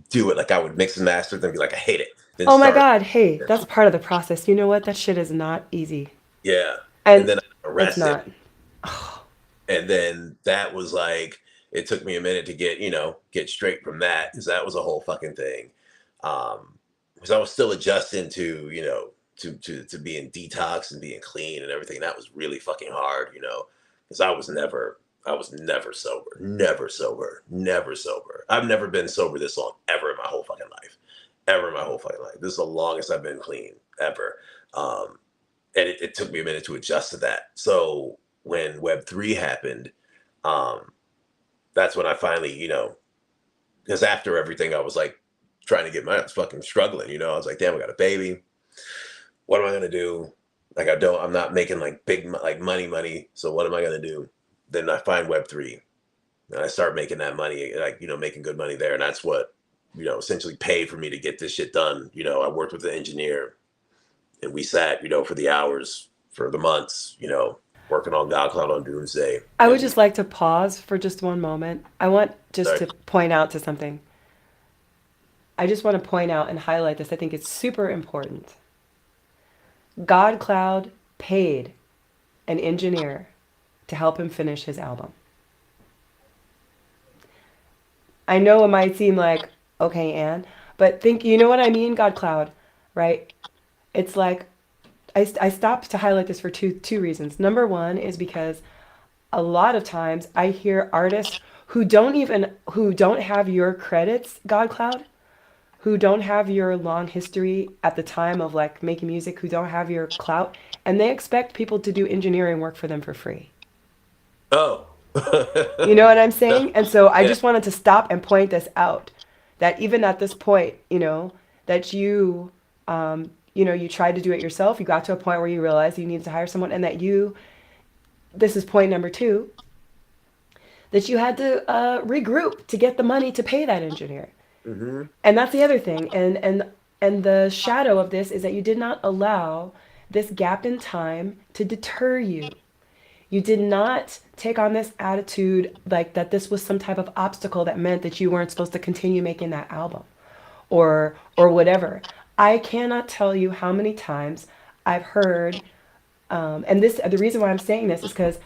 do it. Like I would mix and master, then be like, I hate it, then Oh my start. God, hey, that's part of the process. You know what? That shit is not easy. Yeah. And And then I it's arrested. not. And then that was like, it took me a minute to get straight from that because that was a whole fucking thing. Because I was still adjusting to, to being detox and being clean and everything. That was really fucking hard, because I was never sober, never sober, never sober. I've never been sober this long ever in my whole fucking life, ever in my whole fucking life. This is the longest I've been clean ever. Um, and it took me a minute to adjust to that. So when Web3 happened, um, that's when I finally, because after everything, I was like trying to get my, I was fucking struggling, you know. I was like, damn, I got a baby. What am I gonna do? Like, I'm not making like big like money. So what am I gonna do? Then I find Web3, and I start making that money, like, you know, making good money there, and that's what, you know, essentially paid for me to get this shit done. You know, I worked with an engineer, and we sat, you know, for the hours, for the months, you know, working on GodCloud on Doomsday, I would and just like to pause for just one moment. I want just sorry. to point out to something. I just want to point out and highlight this. I think it's super important. GodCloud paid an engineer to help him finish his album. I know it might seem like, okay, Anne, but think, you know what I mean, GodCloud, right? It's like, I stopped to highlight this for two reasons. Number one is because a lot of times I hear artists who don't have your credits, GodCloud, who don't have your long history at the time of like making music, who don't have your clout, and they expect people to do engineering work for them for free. Oh. You know what I'm No. saying? And so I Yeah. just wanted to stop and point this out, that even at this point, that you tried to do it yourself. You got to a point where you realized you needed to hire someone, and that this is point number two, that you had to regroup to get the money to pay that engineer. Hmm. And that's the other thing. And the shadow of this is that you did not allow this gap in time to deter you. You did not take on this attitude like that this was some type of obstacle that meant that you weren't supposed to continue making that album or whatever. I cannot tell you how many times I've heard, and the reason why I'm saying this is because,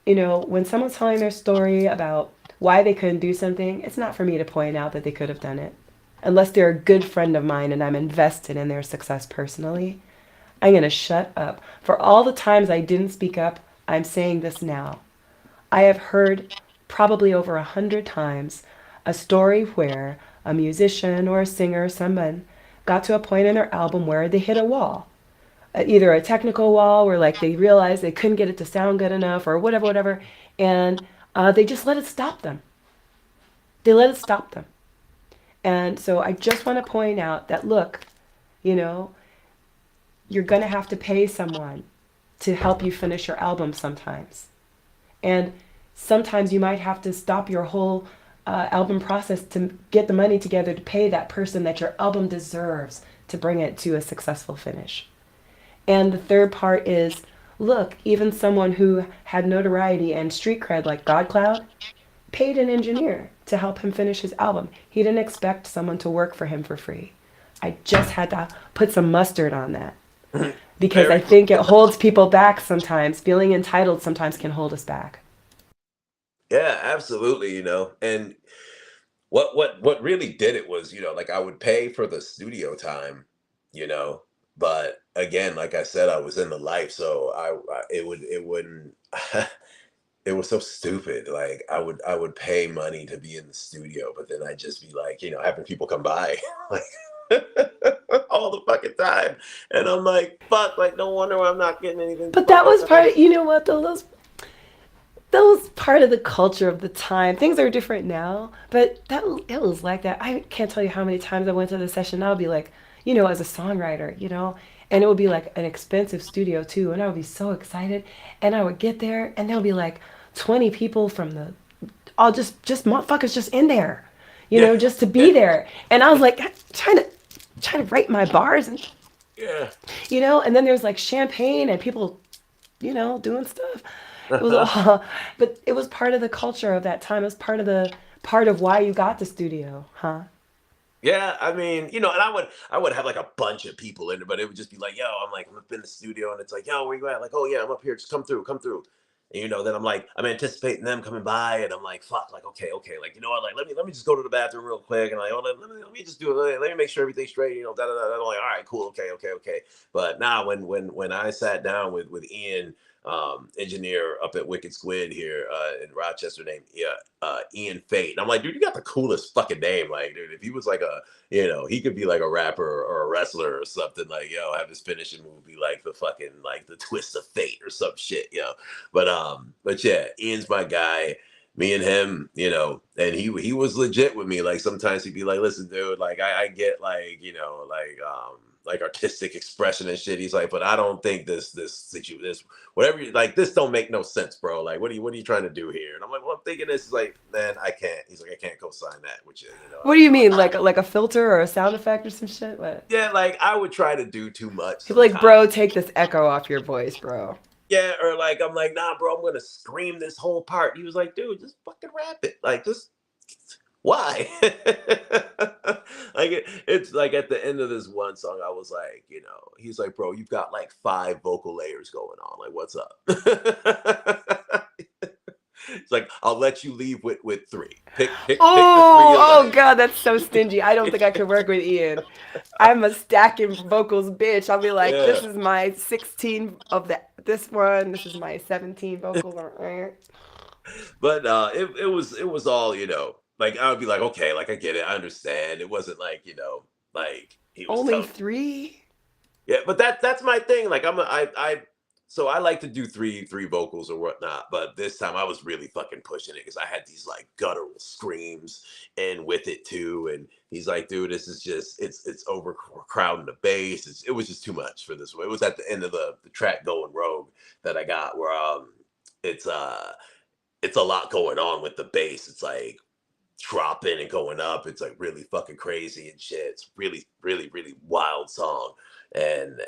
when someone's telling their story about why they couldn't do something, it's not for me to point out that they could have done it. Unless they're a good friend of mine and I'm invested in their success personally, I'm going to shut up. For all the times I didn't speak up, I'm saying this now. I have heard probably over 100 times a story where a musician or a singer or someone got to a point in their album where they hit a wall. Either a technical wall where like they realized they couldn't get it to sound good enough or whatever, and they just let it stop them. They let it stop them. And so I just want to point out that, look, you know, you're going to have to pay someone to help you finish your album sometimes. And sometimes you might have to stop your whole album process to get the money together to pay that person that your album deserves to bring it to a successful finish. And the third part is, look, even someone who had notoriety and street cred like GodCloud paid an engineer to help him finish his album. He didn't expect someone to work for him for free. I just had to put some mustard on that because I Very. think it holds people back sometimes. Feeling entitled sometimes can hold us back. Yeah, absolutely, you know. And what really did it was, you know, like I would pay for the studio time, you know, but again, like I said, I was in the life, so it wouldn't it was so stupid. Like I would pay money to be in the studio, but then I'd just be like, you know, having people come by like all the fucking time. And I'm like, fuck, like no wonder why I'm not getting anything But that fucking was done. part, you know what, though, that was part of the culture of the time. Things are different now, but it was like that. I can't tell you how many times I went to the session. I would be like, as a songwriter, and it would be like an expensive studio too, and I would be so excited, and I would get there, and there would be like 20 people from the all just motherfuckers just in there, Yeah. just to Yeah. be there, and I was like trying to write my bars and Yeah. and then there's like champagne and people doing stuff. It was all, but it was part of the culture of that time. It was part of why you got the studio, huh? Yeah, I mean, you know, and I would have like a bunch of people in it, but it would just be like, yo, I'm up in the studio, and it's like, yo, where you at? Like, oh yeah, I'm up here, just come through, come through. And you know, then I'm like, I'm anticipating them coming by, and I'm like, fuck, like, okay, like, you know what, like, let me just go to the bathroom real quick, and like, oh, let me just do it, let me make sure everything's straight, you know, da da da. I'm like, all right, cool, okay. But now, when I sat down with Ian, engineer up at Wicked Squid here in Rochester, named Ian Fate. And I'm like, dude, you got the coolest fucking name. Like, dude, if he was like he could be like a rapper or a wrestler or something. Like, yo, have his finishing move be like the fucking like the twist of fate or some shit, yo. But yeah, Ian's my guy. me and him, and he was legit with me. Like sometimes he'd be like, "Listen, dude, like I get like like artistic expression and shit." He's like, "But I don't think this whatever like this don't make no sense, bro. Like what are you trying to do here?" And I'm like, "Well, I'm thinking this." He's like, "Man, I can't." He's like, "I can't co-sign that," which What do you mean, like a filter or a sound effect or some shit? What? yeah, like I would try to do too much He's like, sometimes. bro, take this echo off your voice, bro. Yeah, or like I'm like, nah, bro, I'm gonna scream this whole part. He was like, dude, just fucking rap it. Like, just why? Like it's like at the end of this one song, I was like, he's like, bro, you've got like 5 vocal layers going on. Like, what's up? It's like I'll let you leave with 3. Pick the 3 you Oh like. God, that's so stingy. I don't think I could work with Ian. I'm a stacking vocals bitch. I'll be like, Yeah, this is my 16 of this one. This is my 17 vocals. but it was all like I would be like, okay, like I get it, I understand. It wasn't like like he was Only telling. 3? Yeah, but that's my thing. Like so I like to do three vocals or whatnot, but this time I was really fucking pushing it because I had these like guttural screams and with it too. And he's like, dude, this is just it's overcrowding the bass. It was just too much for this one. It was at the end of the track Going Rogue that I got where it's it's a lot going on with the bass. It's like dropping and going up. It's like really fucking crazy and shit. It's really, really, really wild song. And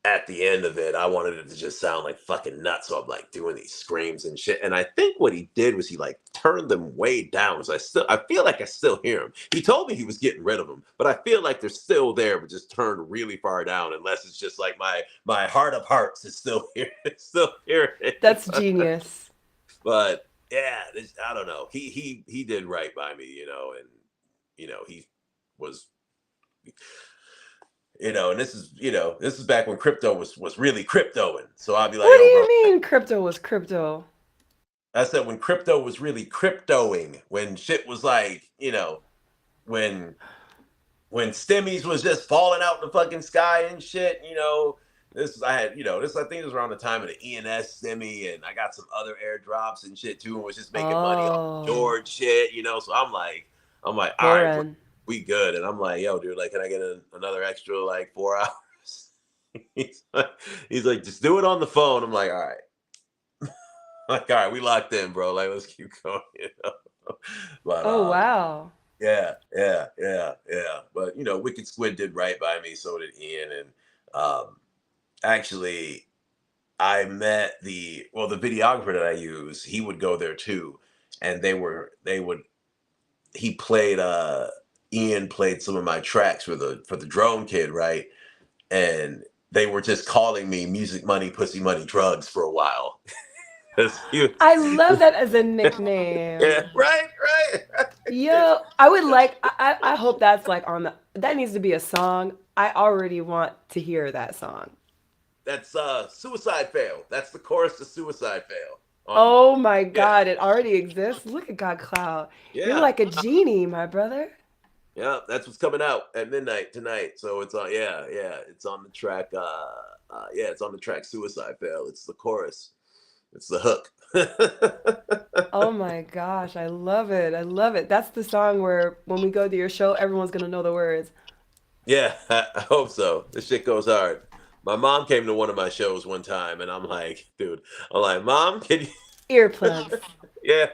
at the end of it, I wanted it to just sound like fucking nuts. So I'm like doing these screams and shit. And I think what he did was he like turned them way down. So I feel like I still hear him. He told me he was getting rid of them, but I feel like they're still there, but just turned really far down. Unless it's just like my heart of hearts is still here, still hearing it. That's genius. But yeah, I don't know. He did right by me, and he was, and this is back when crypto was really cryptoing. So I'd be like, What do yo, bro. you mean crypto was crypto? I said when crypto was really cryptoing, when shit was like, when stimmies was just falling out the fucking sky and shit, this I think it was around the time of the ENS stimmy, and I got some other airdrops and shit too, and was just making money off Oh, George shit, So I'm like, all right, bro, Boren. we good. And I'm like, yo, dude, like, can I get another extra like 4 hours? he's like, just do it on the phone. I'm like, all right, like, all right, we locked in, bro. Like, let's keep going, But Oh, wow. yeah, yeah, yeah, yeah. But Wicked Squid did right by me, so did Ian, and actually, I met the videographer that I use. He would go there too, and he played Ian played some of my tracks for the Drone Kid, right? And they were just calling me Music Money, Pussy Money, Drugs for a while. I love that as a Yeah, nickname. right, right. Yo, I would like. I hope that's like on the. That needs to be a song. I already want to hear that song. That's Suicide Fail. That's the chorus to Suicide Fail. Oh my Yeah, God, it already exists. Look at GodCloud. You're yeah. like a genie, my brother. Yeah, that's what's coming out at midnight tonight. So it's on, it's on the track. It's on the track "Suicide Fail." It's the chorus. It's the hook. Oh my gosh, I love it. I love it. That's the song where when we go to your show, everyone's gonna know the words. Yeah, I hope so. This shit goes hard. My mom came to one of my shows one time, and I'm like, dude, I'm like, Mom, can you? Earplugs. Yeah,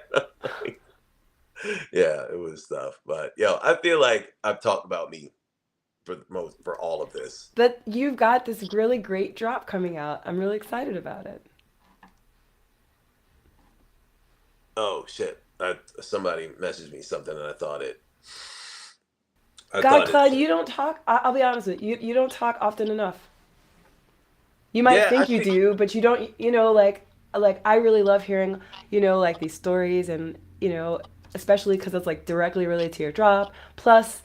yeah, it was tough. But I feel like I've talked about me for all of this. But you've got this really great drop coming out. I'm really excited about it. Oh shit! Somebody messaged me something, and I God, thought it. Cloud, you don't talk. I'll be honest with you. You don't talk often enough. You might Yeah, I think you think. do, but you don't. Like I really love hearing, like these stories, and especially because it's like directly related to your drop. Plus,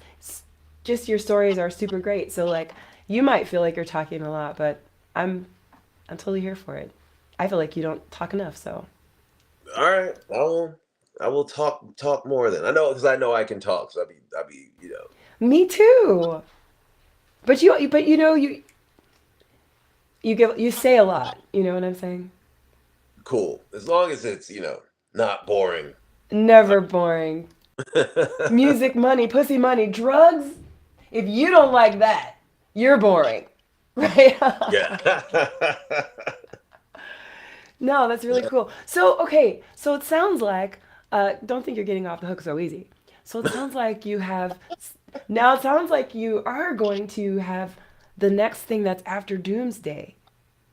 just your stories are super great. So like, you might feel like you're talking a lot, but I'm I'm totally here for it. I feel like you don't talk enough, so. All right, I will talk more then. I know because I know I can talk. So I'll be. Me too. But you say a lot. You know what I'm saying? Cool as long as it's not boring. Never boring. Music, money, pussy, money, drugs. If you don't like that, you're boring. Right? Yeah. No, that's really cool. So, okay, so it sounds like, don't think you're getting off the hook so easy. So it sounds like you have, now it sounds like you are going to have the next thing that's after Doomsday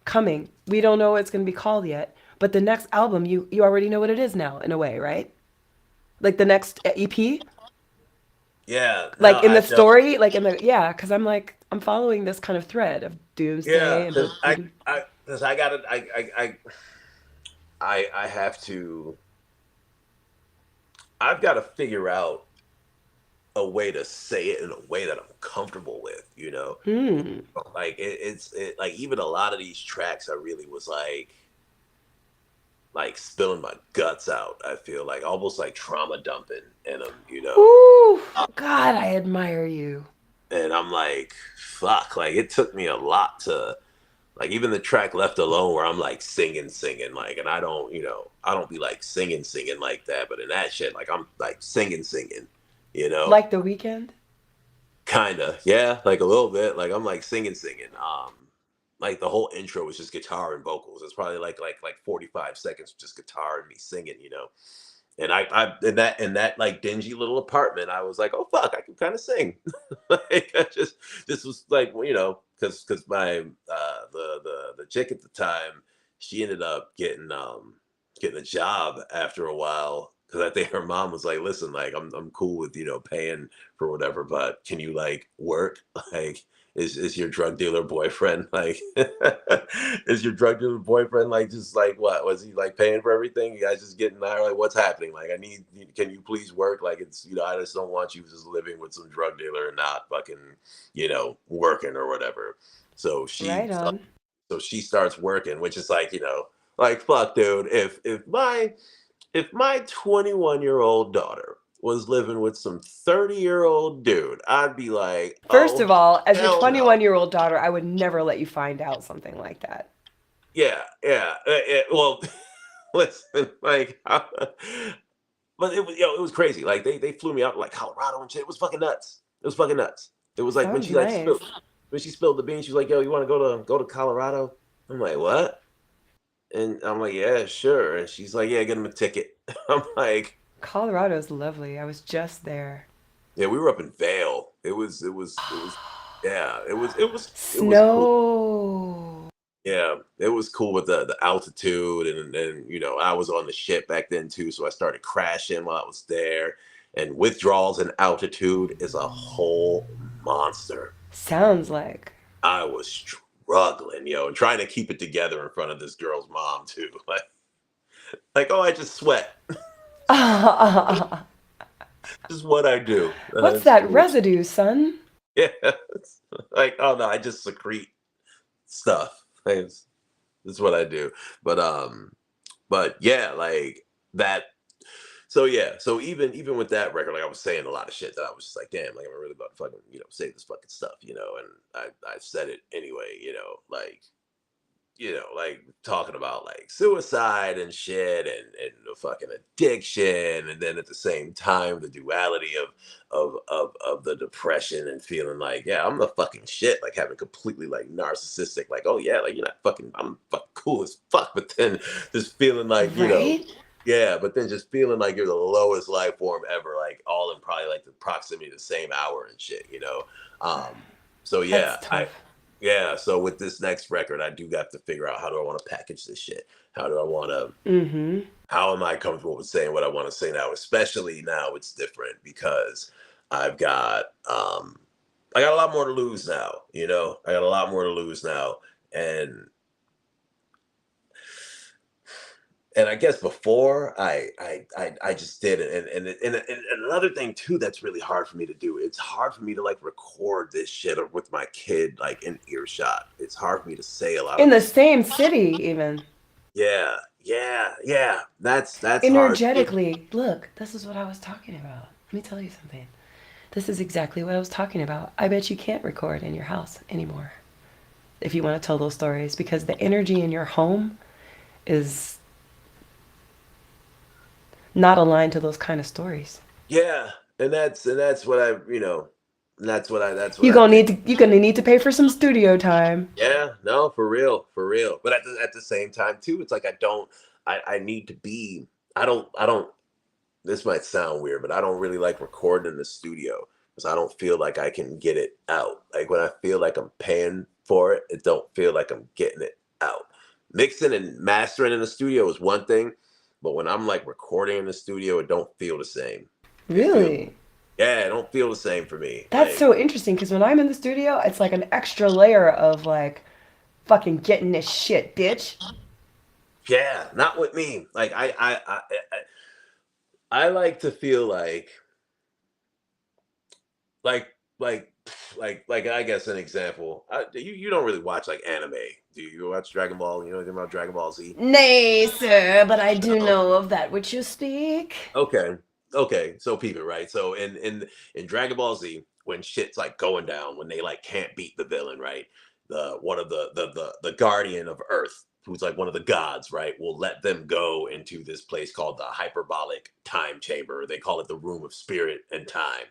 coming. We don't know what it's going to be called yet, but the next album, you already know what it is now, in a way, right? Like the next EP? Yeah. No, Like in I the know. story? Like in the, yeah, because I'm like, I'm following this kind of thread of Yeah, Doomsday and because the because I gotta, I have to, I've got to figure out a way to say it in a way that I'm comfortable with, you know? hmm. Like like even a lot of these tracks, I really was like spilling my guts out. I feel like almost like trauma dumping in them, you know? Ooh, God, I admire you. And I'm like, fuck, like it took me a lot to like even the track Left Alone where I'm like singing, like, and I don't, I don't be like singing like that, but in that shit, like I'm like singing, you know? Like the weekend? Kinda, yeah, like a little bit. Like I'm like singing. Like the whole intro was just guitar and vocals. It's probably like 45 seconds of just guitar and me singing, you know. And I in that like dingy little apartment, I was like, oh fuck, I can kind of sing. Like I just this was like because my the chick at the time, she ended up getting a job after a while because I think her mom was like, listen, like I'm cool with paying for whatever, but can you like work? Like is your drug dealer boyfriend like is your drug dealer boyfriend like just like what was he like paying for everything? You guys just getting there? Like what's happening? Like can you please work? Like it's I just don't want you just living with some drug dealer and not fucking working or whatever. So Right on. she starts working, which is like like fuck, dude. If my 21-year-old daughter was living with some 30-year-old dude, I'd be like, First of oh, all, as your hell no. 21-year-old daughter, I would never let you find out something like that. Yeah, yeah. Well, listen, like, but it was, it was crazy. Like, they flew me out to like Colorado and shit. It was fucking nuts. It was fucking nuts. It was like Sounds nice. when she spilled the beans, she was like, "Yo, you want to go to Colorado?" I'm like, "What?" And I'm like, "Yeah, sure." And she's like, "Yeah, get him a ticket." I'm like, Colorado's lovely. I was just there. "Yeah, we were up in Vail. It was, yeah, it was cool." Snow. Yeah, it was cool with the altitude and I was on the ship back then too, so I started crashing while I was there. And withdrawals and altitude is a whole monster. Sounds like. I was struggling, and trying to keep it together in front of this girl's mom too. Like oh, I just sweat. This is what I do. What's that residue, son? Yeah, it's like oh no, I just secrete stuff. That's what I do. But yeah, like that. So yeah, so even with that record, like I was saying a lot of shit that I was just like, damn, like I'm really about to fucking say this fucking stuff, and I said it anyway, like talking about like suicide and shit and the fucking addiction, and then at the same time the duality of the depression and feeling like yeah I'm the fucking shit, like having completely like narcissistic like oh yeah like you're not fucking I'm fucking cool as fuck, but then just feeling like Right? yeah, but then just feeling like you're the lowest life form ever, like all in probably like the proximity of the same hour and shit. So That's yeah, tough. yeah, so with this next record, I do have to figure out how do I want to package this shit? How do I want to? Mm-hmm. How am I comfortable with saying what I want to say now? Especially now, it's different because I've got I got a lot more to lose now. I got a lot more to lose now, and I guess before I just did it, and another thing too that's really hard for me to do. It's hard for me to like record this shit with my kid like in earshot. It's hard for me to say a lot of In the this. same city, even. Yeah, yeah. That's hard too. Energetically. Look, this is what I was talking about. Let me tell you something. This is exactly what I was talking about. I bet you can't record in your house anymore if you want to tell those stories because the energy in your home is not aligned to those kind of stories. Yeah, and that's what I, that's what You I gonna think. need to you gonna need to pay for some studio time. Yeah, no, for real, for real. But at the same time too, it's like I need to be. I don't. This might sound weird, but I don't really like recording in the studio because I don't feel like I can get it out. Like when I feel like I'm paying for it, it don't feel like I'm getting it out. Mixing and mastering in the studio is one thing, but when I'm like recording in the studio, it don't feel the same. It feels Really? Yeah, it don't feel the same for me. That's so interesting because when I'm in the studio, it's like an extra layer of like fucking getting this shit, bitch. Yeah, not with me. Like I like to feel like like like I guess an example. You don't really watch like anime, do you? You watch Dragon Ball? You know anything about Dragon Ball Z? Nay, sir, but I do No. know of that which you speak. Okay. Okay. So peep it, right? So in Dragon Ball Z, when shit's like going down, when they like can't beat the villain, right? The one of the guardian of Earth, who's like one of the gods, right, will let them go into this place called the hyperbolic time chamber. They call it the room of spirit and time.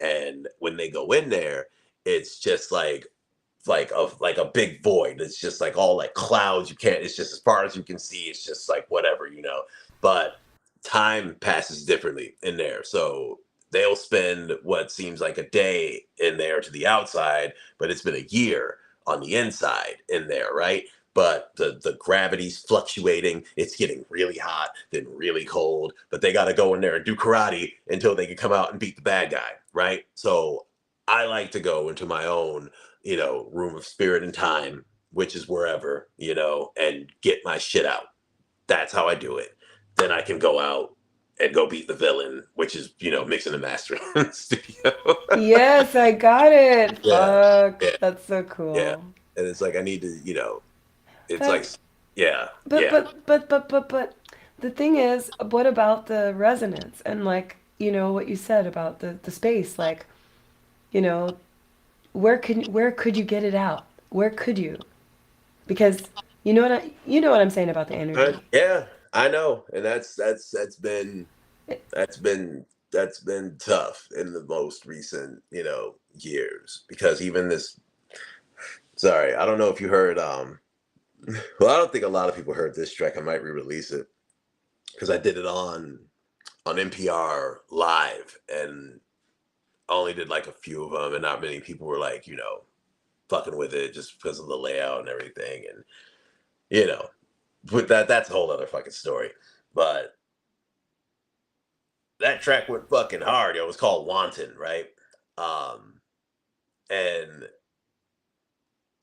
And when they go in there, it's just like a big void. It's just like all like clouds. You can't. It's just as far as you can see. It's just like whatever. But time passes differently in there. So they'll spend what seems like a day in there to the outside, but it's been a year on the inside in there, right? But the gravity's fluctuating. It's getting really hot, then really cold. But they got to go in there and do karate until they can come out and beat the bad guy, right? So I like to go into my own room of spirit and time, which is wherever, and get my shit out. That's how I do it. Then I can go out and go beat the villain, which is, mixing and mastering in the studio. Yes, I got it. Yeah, Fuck. yeah, That's so yeah. cool. And it's like I need to, it's like, But yeah, but yeah. but but but but but the thing is, what about the resonance and like, what you said about the space, like, you know, where could you get it out? Where could you? Because you know what I'm saying about the energy. Yeah, I know. And that's been that's been tough in the most recent, years. Because even this sorry, I don't know if you heard well, I don't think a lot of people heard this track. I might re-release it because I did it on NPR live, and I only did like a few of them, and not many people were like, fucking with it just because of the layout and everything. And you know, with that's a whole other fucking story. But that track went fucking hard. It was called Wanton, right? Um, and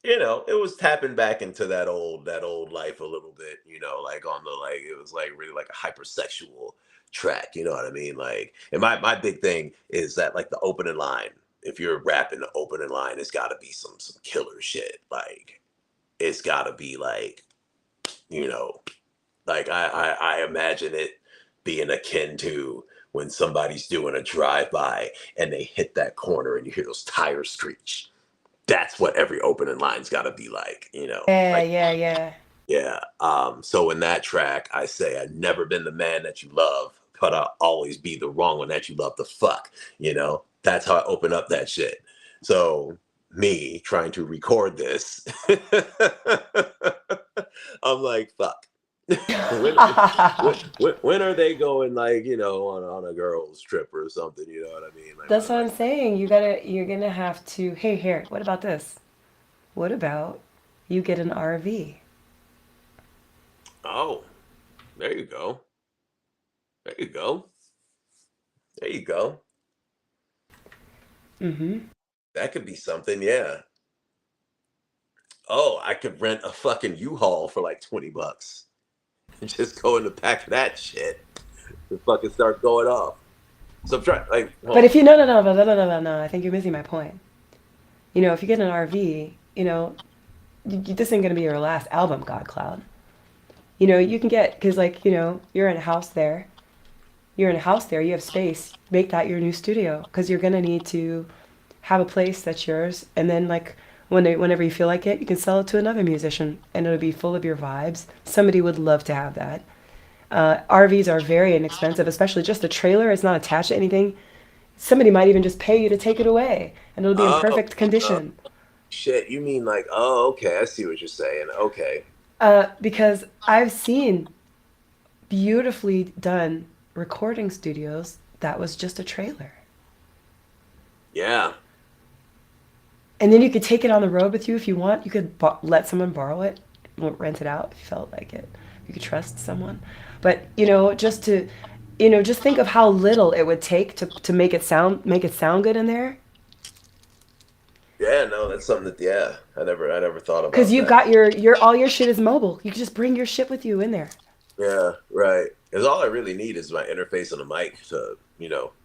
it was tapping back into that old life a little bit, like on the like it was like really like a hypersexual track, you know what I mean? Like, and my big thing is that like the opening line, if you're rapping the opening line, it's gotta be some killer shit. Like it's gotta be you know, like I imagine it being akin to when somebody's doing a drive-by and they hit that corner and you hear those tires screech. That's what every opening line's got to be like. Yeah, Like, yeah, yeah. yeah. So in that track, I say, I've never been the man that you love, but I'll always be the wrong one that you love to fuck. That's how I open up that shit. So me trying to record this, I'm like, fuck. when, when are they going on a girls trip or something? You know what I mean? Like, That's what I'm saying. You're gonna have to, hey, here, what about this? What about you get an RV? oh, there you go. There you go. There you go. Mm-hmm. That could be something, yeah. Oh, I could rent a fucking U-Haul for like $20 and just go in the back of that shit and fucking start going off. So I'm trying, like, But hold if you no no no no no no no no, I think you're missing my point. If you get an RV, this ain't gonna be your last album, GodCloud. You can get because like you're in a house there. You're in a house there. You have space. Make that your new studio because you're gonna need to have a place that's yours, and then like whenever you feel like it, you can sell it to another musician, and it'll be full of your vibes. Somebody would love to have that. RVs are very inexpensive, especially just a trailer. It's not attached to anything. Somebody might even just pay you to take it away, and it'll be in Oh, perfect condition. shit. You mean like, oh, okay. I see what you're saying. Okay. Because I've seen beautifully done recording studios that was just a trailer. Yeah. And then you could take it on the road with you if you want. You could let someone borrow it, rent it out if you felt like it. You could trust someone. But, just think of how little it would take to make it sound good in there. Yeah, no, that's something that, yeah, I never thought Cause about you that. got your all your shit is mobile. You can just bring your shit with you in there. Yeah, right. Because all I really need is my interface on the mic to,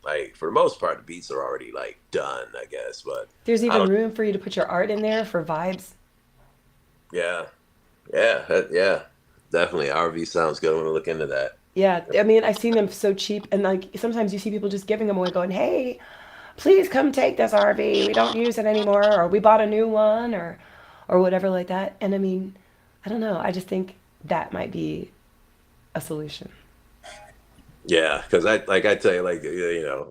like for the most part, the beats are already like done, I guess. But There's I even don't, room for you to put your art in there for vibes. yeah, yeah, definitely. RV sounds good. I'm gonna look into that. Yeah, I mean, I've seen them so cheap, and like sometimes you see people just giving them away, going, "Hey, please come take this RV. We don't use it anymore, or we bought a new one, or whatever like that." And I mean, I don't know. I just think that might be a solution. Yeah, because I tell you, like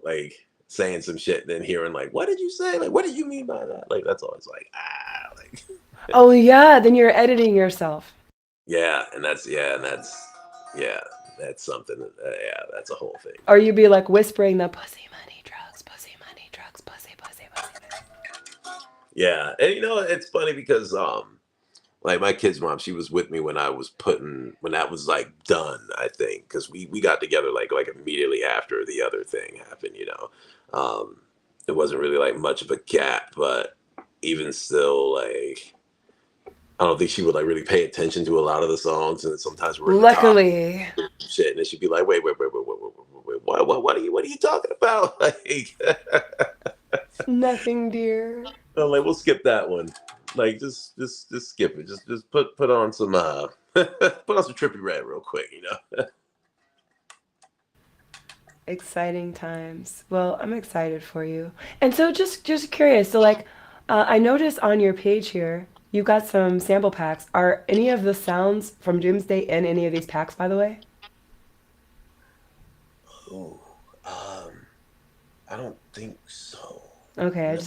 like saying some shit, and then hearing like, what did you say? Like, what did you mean by that? Like, that's always like, like, Oh yeah, then you're editing yourself. yeah, that's something. Yeah, that's a whole thing. Or you'd be like whispering the pussy, money, drugs, pussy, pussy, pussy. Yeah, and it's funny because like my kid's mom, she was with me when when that was like done, I think, because we got together like immediately after the other thing happened. It wasn't really like much of a gap, but even still, like I don't think she would like really pay attention to a lot of the songs, and sometimes we're in the car Luckily, and shit, and then she'd be like, wait, what are you talking about? Like, nothing, dear. I'm like, we'll skip that one. Like, just skip it. Just put on some put on some Trippy Red real quick. Exciting times. Well, I'm excited for you. And so just curious. So like, I noticed on your page here you got some sample packs. Are any of the sounds from Doomsday in any of these packs, by the way? Oh, I don't think so. Okay, I No,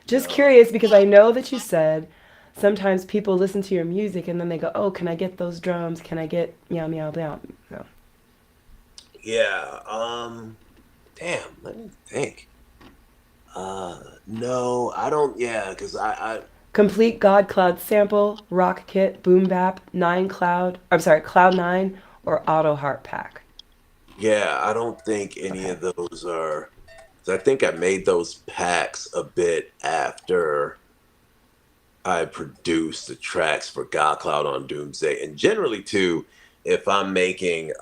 just no. curious because I know that you said sometimes people listen to your music and then they go, "Oh, can I get those drums? Can I get meow meow meow?" No. Yeah. Damn. Let me think. No, I don't. Yeah, because Complete GodCloud sample, rock kit, boom bap, nine cloud. I'm sorry, cloud nine or auto heart pack. yeah, I don't think any Okay. of those are. 'Cause I think I made those packs a bit after I produce the tracks for GodCloud on Doomsday, and generally too, if I'm making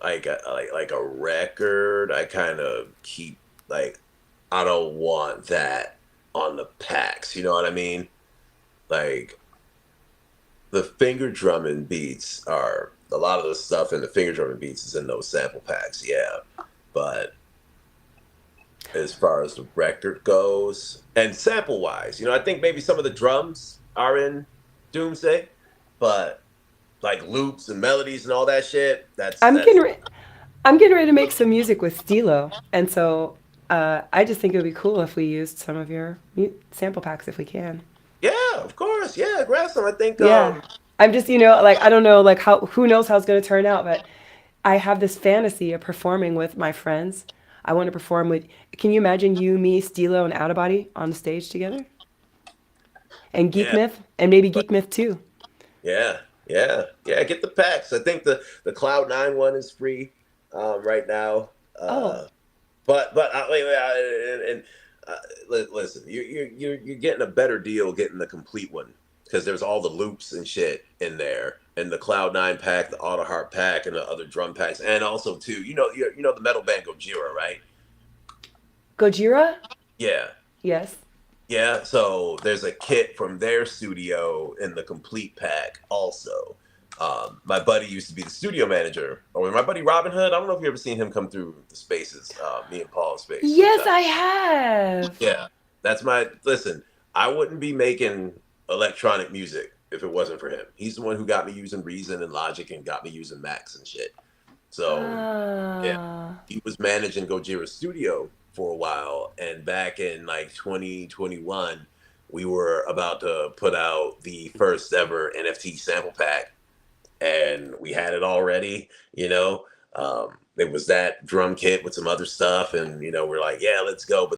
like a record, I kind of keep like I don't want that on the packs. You know what I mean? Like the finger drumming beats are a lot of the stuff in the finger drumming beats is in those sample packs. Yeah, but as far as the record goes and sample wise, I think maybe some of the drums are in Doomsday, but like loops and melodies and all that shit, that's I'm that's getting re- I'm getting ready to make some music with Stilo, and so I just think it would be cool if we used some of your sample packs if we can. yeah, of course, yeah, grab some. I think Yeah, I'm just like I don't know like how who knows how it's gonna turn out, but I have this fantasy of performing with my friends. I want to perform with. Can you imagine you, me, Stilo, and Out of Body on the stage together? And Geek yeah, Myth, and maybe Geek Myth too. yeah, get the packs. I think the Cloud 9 one is free right now. Oh, But wait, and listen, you're getting a better deal getting the complete one because there's all the loops and shit in there, and the Cloud 9 pack, the Auto Harp pack, and the other drum packs, and also too, you know the metal band Gojira, right? Gojira? Yeah, Yes. yeah. So there's a kit from their studio in the complete pack also. My buddy used to be the studio manager, or my buddy Robin Hood. I don't know if you ever seen him come through the spaces, me and Paul's space Yes, sometimes. I have. Yeah, that's my listen. I wouldn't be making electronic music if it wasn't for him. He's the one who got me using Reason and Logic and got me using Max and shit. So yeah, Ah. he was managing Gojira Studio for a while, and back in like 2021, we were about to put out the first ever NFT sample pack, and we had it already. It was that drum kit with some other stuff, and we're like, yeah, let's go. But